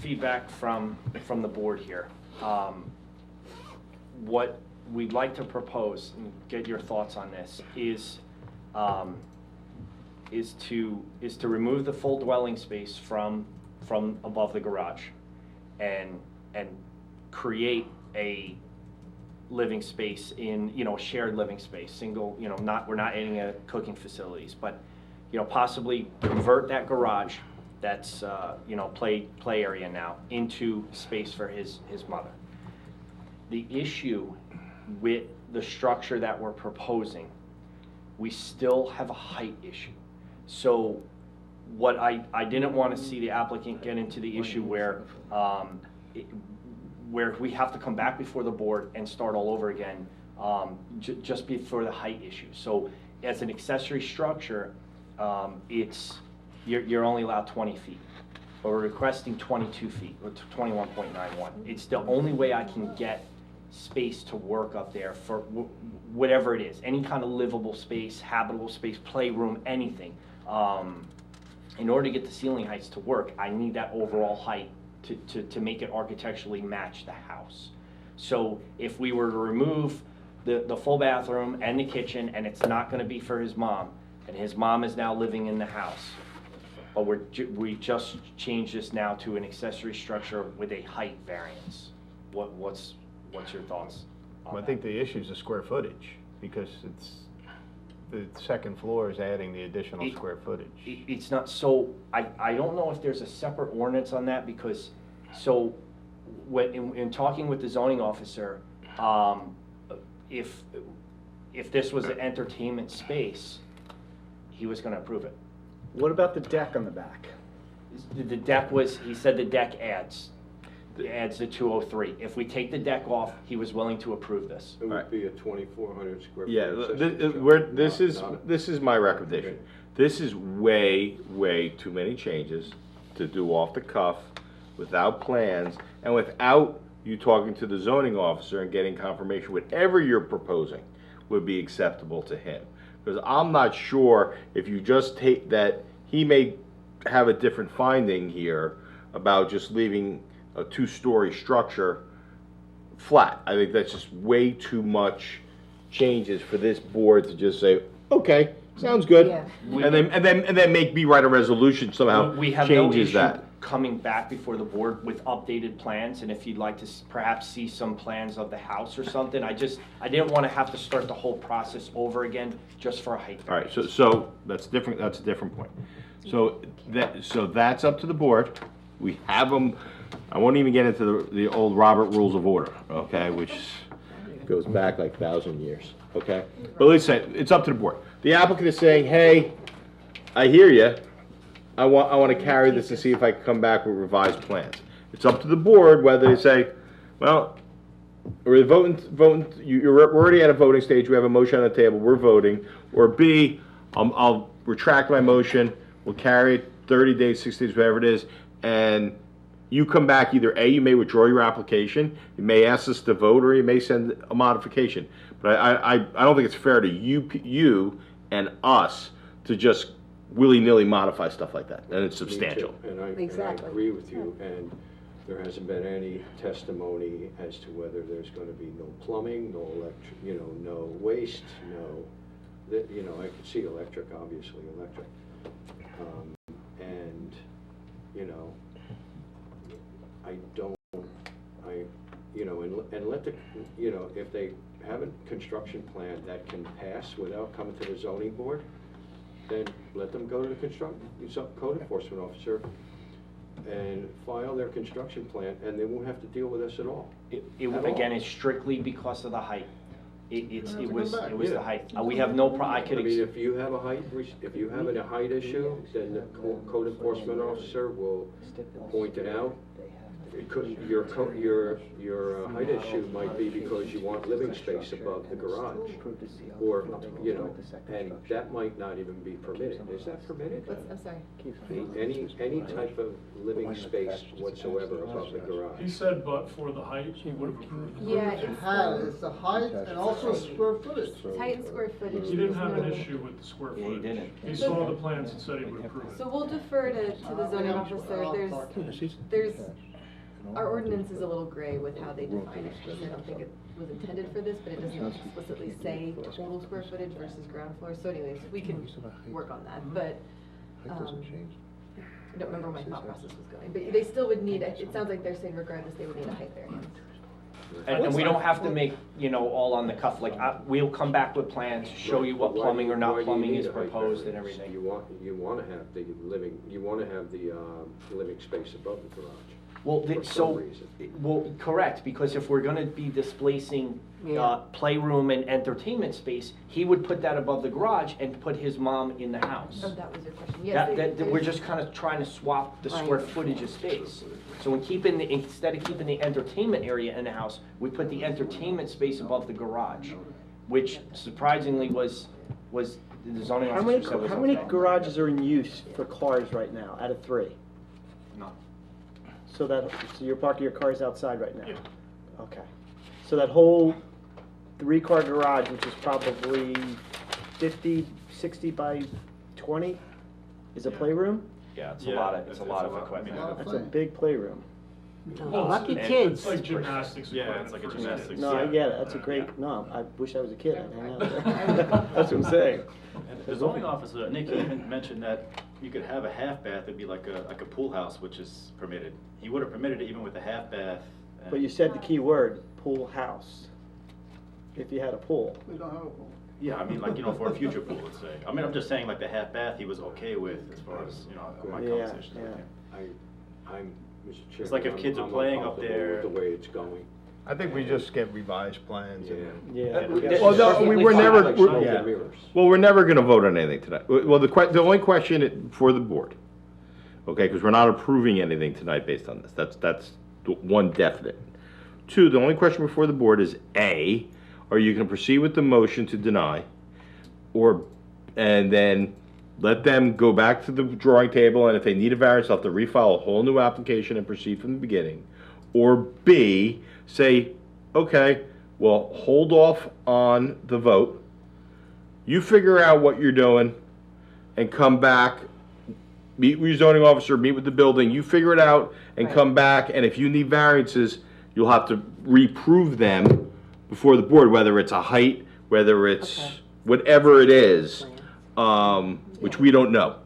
feedback from the board here, what we'd like to propose, and get your thoughts on this, is to remove the full dwelling space from above the garage, and create a living space in, a shared living space, single, we're not adding cooking facilities, but, possibly convert that garage that's, play area now into space for his mother. The issue with the structure that we're proposing, we still have a height issue. So what I didn't want to see the applicant get into the issue where we have to come back before the board and start all over again, just for the height issue. So as an accessory structure, you're only allowed 20 feet. But we're requesting 22 feet, or 21.91. It's the only way I can get space to work up there for whatever it is, any kind of livable space, habitable space, playroom, anything. In order to get the ceiling heights to work, I need that overall height to make it architecturally match the house. So if we were to remove the full bathroom and the kitchen, and it's not gonna be for his mom, and his mom is now living in the house, but we just changed this now to an accessory structure with a height variance. What's your thoughts on Well, I that? think the issue is the square footage, because the second floor is adding the additional square footage. It's not, so I don't know if there's a separate ordinance on that, because, so, in talking with the zoning officer, if this was an entertainment space, he was gonna approve it. What about the deck on the back? The deck he said the deck adds the 203. If we take the deck off, he was willing to approve this. It would be a 2,400 square foot. Yeah, this is my recommendation. Okay. This is way too many changes to do off the cuff, without plans, and without you talking to the zoning officer and getting confirmation whatever you're proposing would be acceptable to him. Because I'm not sure if you just take that, he may have a different finding here about just leaving a two-story structure flat. I think that's just way too much changes for this board to just say, okay, sounds good. Yeah. And then make me write a resolution somehow We have no changes issue that. coming back before the board with updated plans, and if you'd like to perhaps see some plans of the house or something, I didn't want to have to start the whole process over again just for a height All right, variance. so that's different, that's a different point. So that's up to the board. We have them, I won't even get into the old Robert Rules of Order, okay, which goes back like 1,000 years, okay? But listen, it's up to the board. The applicant is saying, hey, I hear you. I want to carry this to see if I can come back with revised plans. It's up to the board whether they say, well, we're voting, we're already at a voting stage, we have a motion on the table, we're voting, or B, I'll retract my motion, we'll carry it 30 days, 60 days, whatever it is, and you come back, either A, you may withdraw your application, you may ask us to vote, or you may send a modification. But I don't think it's fair to you and us to just willy-nilly modify stuff like that, and it's Me too. substantial. And I Exactly. agree with you, and there hasn't been any testimony as to whether there's gonna be no plumbing, no no waste, I could see electric, obviously, electric. And, and let the, if they have a construction plan that can pass without coming to the zoning board, then let them go to the code enforcement officer and file their construction plan, and they won't have to deal with us at all. Again, it's strictly because of the height. It was come back. the height. We have no I I could, mean, if you have a height, if you have a height issue, then the code enforcement officer will point it out. It could, your height issue might be because you want living space above the garage, or, you know, and that might not even be permitted. Is that permitted? I'm sorry. Any type of living space whatsoever above the He garage? said, but for the height, he would have approved it. Yeah, It's the height and also square footage. It's height and square footage. He didn't have an There's no- issue with the square Yeah, he footage. didn't. He saw the plans and said he would approve it. So we'll defer to the zoning officer. There's, our ordinance is a little gray with how they define it, because I don't think it was intended for this, but it doesn't explicitly say total square footage versus ground floor. So anyways, we can work on that, but, I don't remember where my thought process was going. But they still would need, it sounds like they're saying regardless, they would need a height variance. and we don't have to make, you know, all on the cuff, like, we'll come back with plans, show you what Why do plumbing or why not do you plumbing need is a height proposed and variance? everything. You want to have the living space above the garage. Well, For some so, reason. well, correct, because if we're gonna be displacing, Yeah. playroom and entertainment space, he would put that above the garage and put his mom in the house. Oh, that was your question. Yes, We're there's- just kind of trying to swap the Right. square footage of space. So instead of keeping the entertainment area in the house, we put the entertainment space above the garage, which surprisingly was the zoning How many, officer said was how many okay. garages are in use for cars right now, out of 3? None. So you're parking your cars outside right now? Okay. So that whole 3-car garage, which is probably 50, 60 by 20, is a playroom? Yeah, it's a lot of equipment. That's a big playroom. Lucky and- kids. It's like gymnastics Yeah, equipment. it's like a for gymnastics. No, I Yeah. get it, that's a great, no, I wish I was a kid, I'd hang out there. That's what I'm saying. And the zoning officer, Nick, he even mentioned that you could have a half bath, it'd be like a pool house, which is permitted. He would have permitted it even with a half bath. and- But you said the key word, pool house. If you had a pool. We don't have a pool. Yeah, I mean, like, you know, for a future pool, let's say. I mean, I'm just saying, like, the half bath he was okay with as far as, you know, my Yeah, conversations with yeah. him. I'm, Mr. Chairman. It's like if kids are I'm playing up uncomfortable there- with the way it's going. I think we just get revised plans and. Yeah. Well, no, we were never, Like we're- smoke yeah. and mirrors. Well, we're never gonna vote on anything tonight. Well, the only question for the board, okay, because we're not approving anything tonight based on this. That's one definite. 2, the only question before the board is, A, are you gonna proceed with the motion to deny? And then let them go back to the drawing table, and if they need a variance, they'll have to refile a whole new application and proceed from the beginning. Or B, say, okay, well, hold off on the vote. You figure out what you're doing and come back, meet with your zoning officer, meet with the building, you figure it out and Right. come back, and if you need variances, you'll have to reprove them before the board, whether it's a height, whether it's Okay. whatever it is, which we don't know.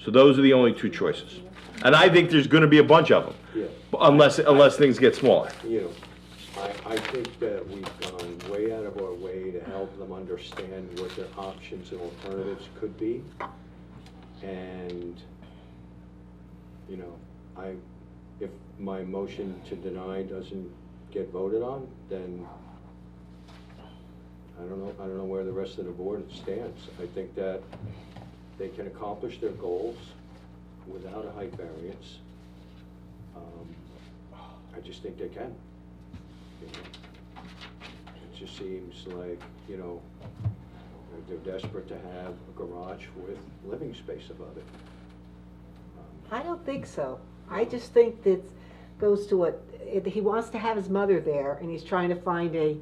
So those are the only 2 choices. And I think there's gonna be a bunch of them, Yeah. unless things get smaller. You know, I think that we've gone way out of our way to help them understand what their options and alternatives could be. And, you know, if my motion to deny doesn't get voted on, then I don't know where the rest of the board stands. I think that they can accomplish their goals without a height variance. I just think they can. You know? It just seems like, you know, they're desperate to have a garage with living space above it. I don't think so. I just think that goes to what, he wants to have his mother there, and he's trying to find a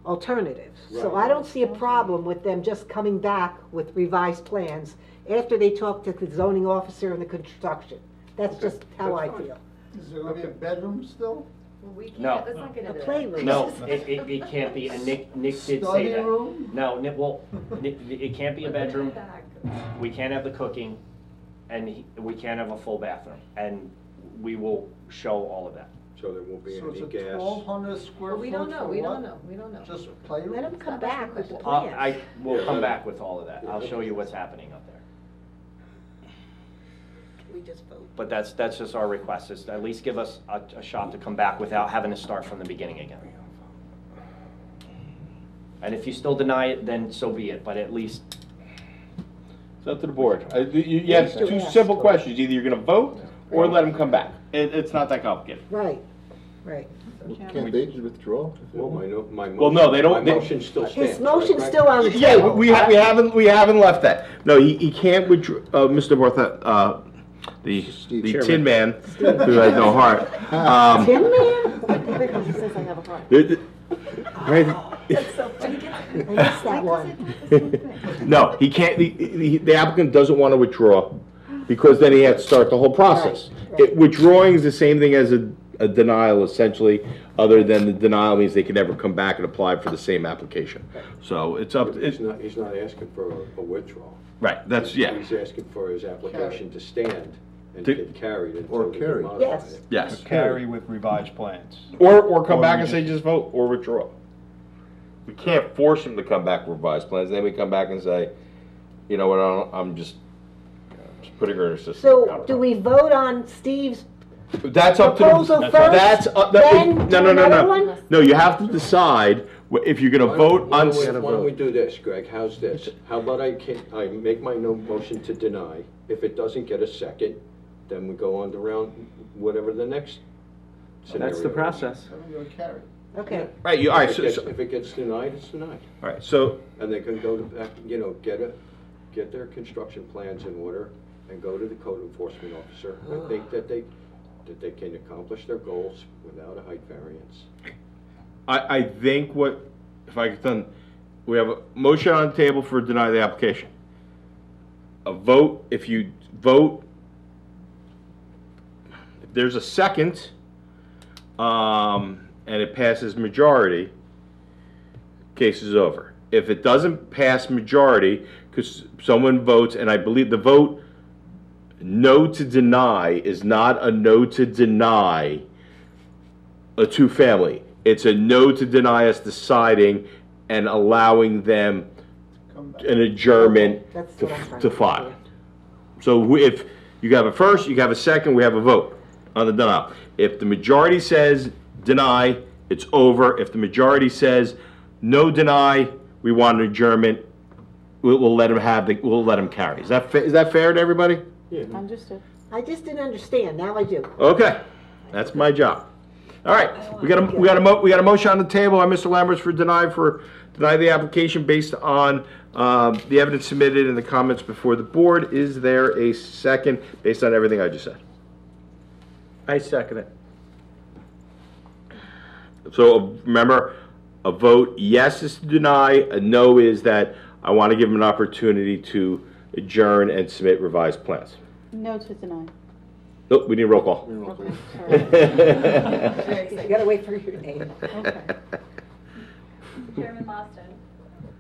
alternative. So Right. I don't see a problem with them just coming back with revised plans after they talk to the zoning officer and the construction. That's Okay, just how I that's fine. feel. Is there gonna be a bedroom still? Well, we can't, No. let's not get A into that. playroom. No, it can't be, and Nick did say Study that. room? No, Nick, it can't be a bedroom, we can't have the cooking, and we can't have a full bathroom, and we will show all of that. So there won't be So it's any a gas. 1,200 square Well, foot we don't know, for we don't what? know, we don't know. Just playroom? Let him come Stop asking back with the questions. plans. I will come back with all of that, I'll show you what's happening up there. We just vote. But that's just our request, is to at least give us a shot to come back without having to start from the beginning again. And if you still deny it, then so be it, but at least, It's up to the board. You have two simple questions. Either you're gonna vote or let him come back. It's not that complicated. Right, right. Can't they just withdraw? Well, my Well, no, they don't- My they- motion still stands. His motion's right? still on the Yeah, table. we haven't left that. No, he can't withdraw, Mr. Bartha, the Tin Man, who has no heart. Tin Man? Because he says I have a heart. Right? I missed that one. No, he can't, the applicant doesn't want to withdraw, because then he has to start the whole process. Withdrawing is the same thing as a denial essentially, other than the denial means they can never come back and apply for the same application. So it's up, He's not asking for a withdrawal. right, that's, yeah, He's asking for his application to stand and To- get carried Or until we carried. can modify Yes. it. yes. Carry with revised plans. Or come Or back we and say just vote, or withdraw. We can't force him to come back with revised plans, then we come back and say, you know what, I'm just putting her in a system. So do we vote on Steve's That's up to proposal the, first, that's, then no, do no, no, another no. one? No, you have to decide if you're gonna vote on. Why don't we do this, Greg, how's this? How about I make my motion to deny, if it doesn't get a second, then we go on to round, whatever the next scenario That's the is. process. Okay. Right, you, all right, If it so, gets- If it gets denied, it's denied. all right, so, And they can go to, back, get their construction plans in order and go to the code enforcement officer. I think that they can accomplish their goals without a height variance. I think what, if I could done, we have a motion on the table for deny the application. A vote, if you vote, if there's a second, and it passes majority, case is over. If it doesn't pass majority, because someone votes, and I believe the vote no to deny is not a no to deny a two-family. It's a no to deny us deciding and allowing them an adjournment That's what I'm trying to to file. understand. So if you have a first, you have a second, we have a vote on the denial. If the majority says deny, it's over. If the majority says no deny, we want an adjournment, we'll let them we'll let them carry. Is that fair to everybody? Understood. I just didn't understand, now I do. Okay, that's my job. All right, we got a motion on the table by Mr. Lamberts for deny the application based on the evidence submitted and the comments before the board. Is there a second based on everything I just said? I second it. So remember, a vote yes is to deny, a no is that I want to give them an opportunity to adjourn and submit revised plans. No to deny. Nope, we need a roll call. You gotta wait for your name. Okay. Chairman Boston,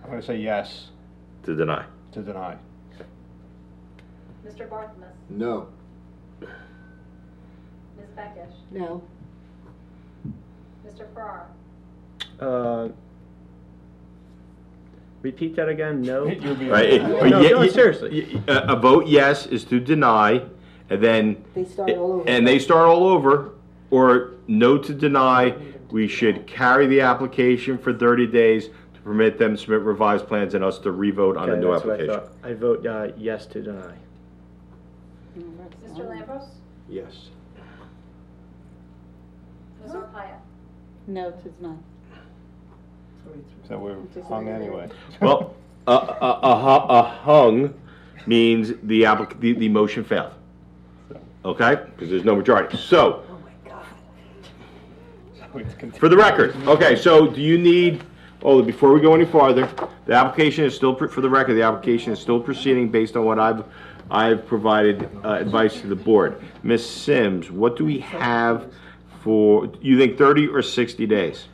I'm gonna say yes To deny. to deny. Mr. Barthelmess, No. Ms. Beckish, No. Mr. Farrar, Repeat that again, no? Right? No, seriously. A vote yes is to deny, and then. They start all over. And they start all over, or no to deny, we should carry the application for 30 days to permit them to submit revised plans and us to re-vote on a Okay, new that's what I application. thought. I vote yes to deny. Mr. Lambros, Yes. Ms. Arpaia. No to deny. So we're hung anyway. Well, a hung means the motion failed. Okay? Because there's no majority. So, Oh my God. for the record, okay, so do you need, before we go any farther, the application is still, for the record, the application is still proceeding based on what I've provided advice to the board. Ms. Sims, what do we have for, you think 30 or 60 days?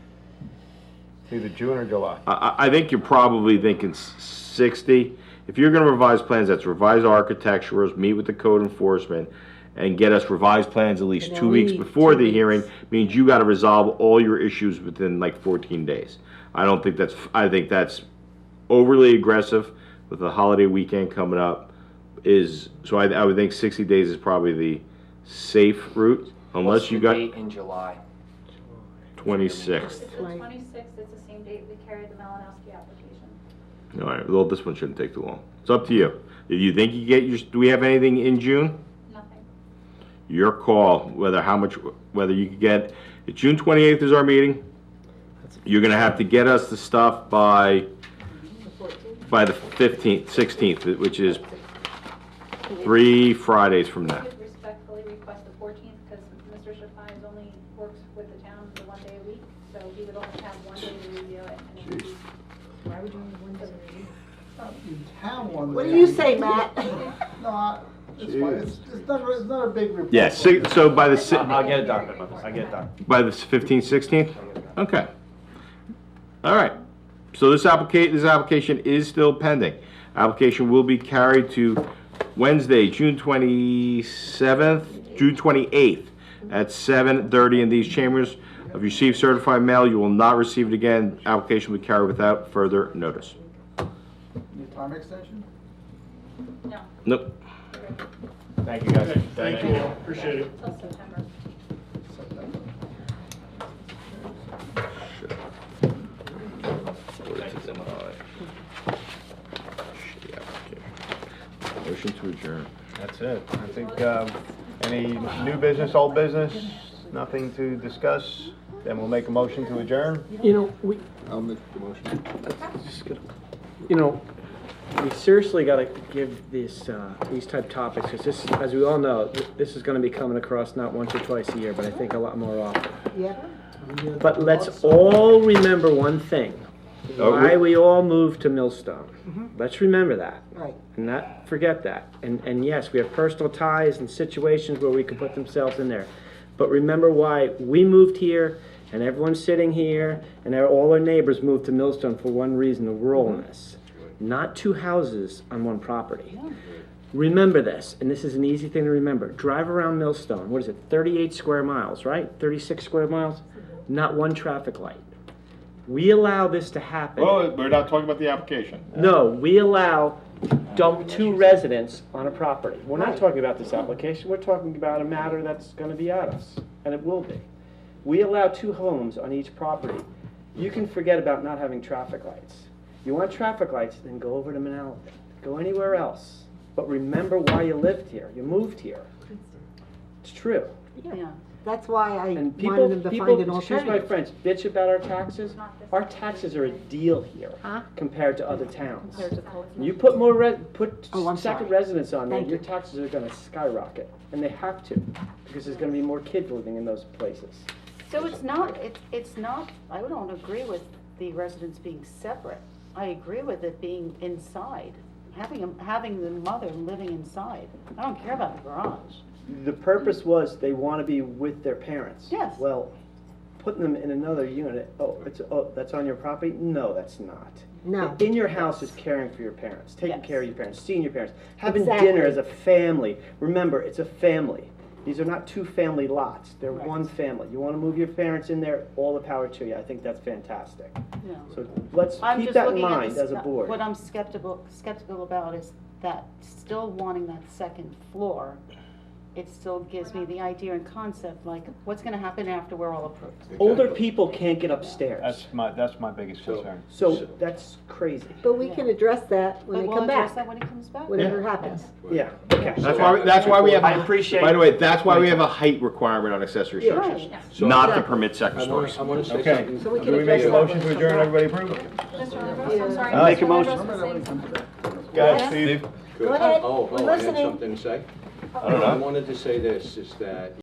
Either June or July. I think you're probably thinking 60. If you're gonna revise plans, that's revise architecturals, meet with the code enforcement, and get us revised plans at least And 2 then weeks we- before 2 the weeks. hearing, means you gotta resolve all your issues within like 14 days. I think that's overly aggressive with the holiday weekend coming up, so I would think 60 days is probably the safe route, unless you got What's the date in July? 26th. It's the 26th, it's the same date we carried the Malinowski application. All right, well, this one shouldn't take too long. It's up to you. If you think you get your, do we have anything in June? Nothing. Your call, whether you could get, June 28th is our meeting. You're gonna have to get us the stuff by the 15th, 16th, which is 3 Fridays from now. I would respectfully request the 14th, because Mr. Shafai only works with the town the 1 day a week, so he would only have 1 day to review it. And it would be- Why would you only one day to review? You have one. What do you say, Matt? No, it's fine. It's not a big report. Yeah, so by the, I'll get it done, I'll get it done. by the 15th, 16th? Okay. All right. So this application is still pending. Application will be carried to Wednesday, June 28th at 7:30 in these chambers. If you receive certified mail, you will not receive it again. Application will be carried without further notice. Need time extension? No, Nope. Thank you, guys. Thank you, appreciate it. till September. Motion to adjourn. That's it. I think, any new business, old business, nothing to discuss, then we'll make a motion to adjourn. You know, I'll make the motion. we seriously gotta give these type topics, because this, as we all know, this is gonna be coming across not once or twice a year, but I think a lot more often. Yeah. But let's all remember one thing, why we all moved to Millstone. Let's remember that. Right. And not forget that. And yes, we have personal ties and situations where we can put themselves in there. But remember why we moved here, and everyone's sitting here, and all our neighbors moved to Millstone for one reason, the ruralness. Not 2 houses on one property. Remember this, and this is an easy thing to remember. Drive around Millstone, what is it, 38 square miles, right? 36 square miles? Not one traffic light. We allow this to happen. Well, we're not talking about the application. No, we allow dump 2 residents on a property. We're not talking about this application, we're talking about a matter that's gonna be at us, and it will be. We allow 2 homes on each property. You can forget about not having traffic lights. You want traffic lights, then go over to Manalapan. Go anywhere else. But remember why you lived here, you moved here. It's true. Yeah. That's why I And wanted them to find an excuse my alternative. French, bitch about our taxes. Our taxes are a deal here compared to other towns. You put more Oh, I'm second sorry. residents on there, Thank your you. taxes are gonna skyrocket, and they have to, because there's gonna be more kids living in those places. So it's not, I don't agree with the residents being separate. I agree with it being inside, having the mother living inside. I don't care about the garage. The purpose was they wanna be with their parents. Yes. Well, putting them in another unit, that's on your property? No, that's not. No. In your house is caring for your parents, taking Yes. care of your parents, seeing your parents, having Exactly. dinner as a family. Remember, it's a family. These are not 2 family lots, they're Right. one family. You wanna move your parents in there, all the power to you. I think that's fantastic. No. So let's I'm keep just that in looking at mind the as a board. What I'm skeptical about is that still wanting that second floor, it still gives me the idea and concept, like, what's gonna happen after we're all approved? Older people can't get upstairs. That's my biggest concern. So that's crazy. But we can address that when But they we'll come address back, that when he comes back. whatever happens. Yeah, okay. That's why we have. I appreciate- By the way, that's why we have a height requirement on accessory Yeah. structures, Right. not to Exactly. permit second stories. I want to say Okay, something. So we do can we make a address that motion to when it adjourn, comes everybody approve? Mr. Ambrose, I'm sorry. Make Mr. a motion. Ambrose was saying something. Go ahead, Steve. Go ahead, Oh, we're I had listening. something to say? I don't know. I wanted to say this, is that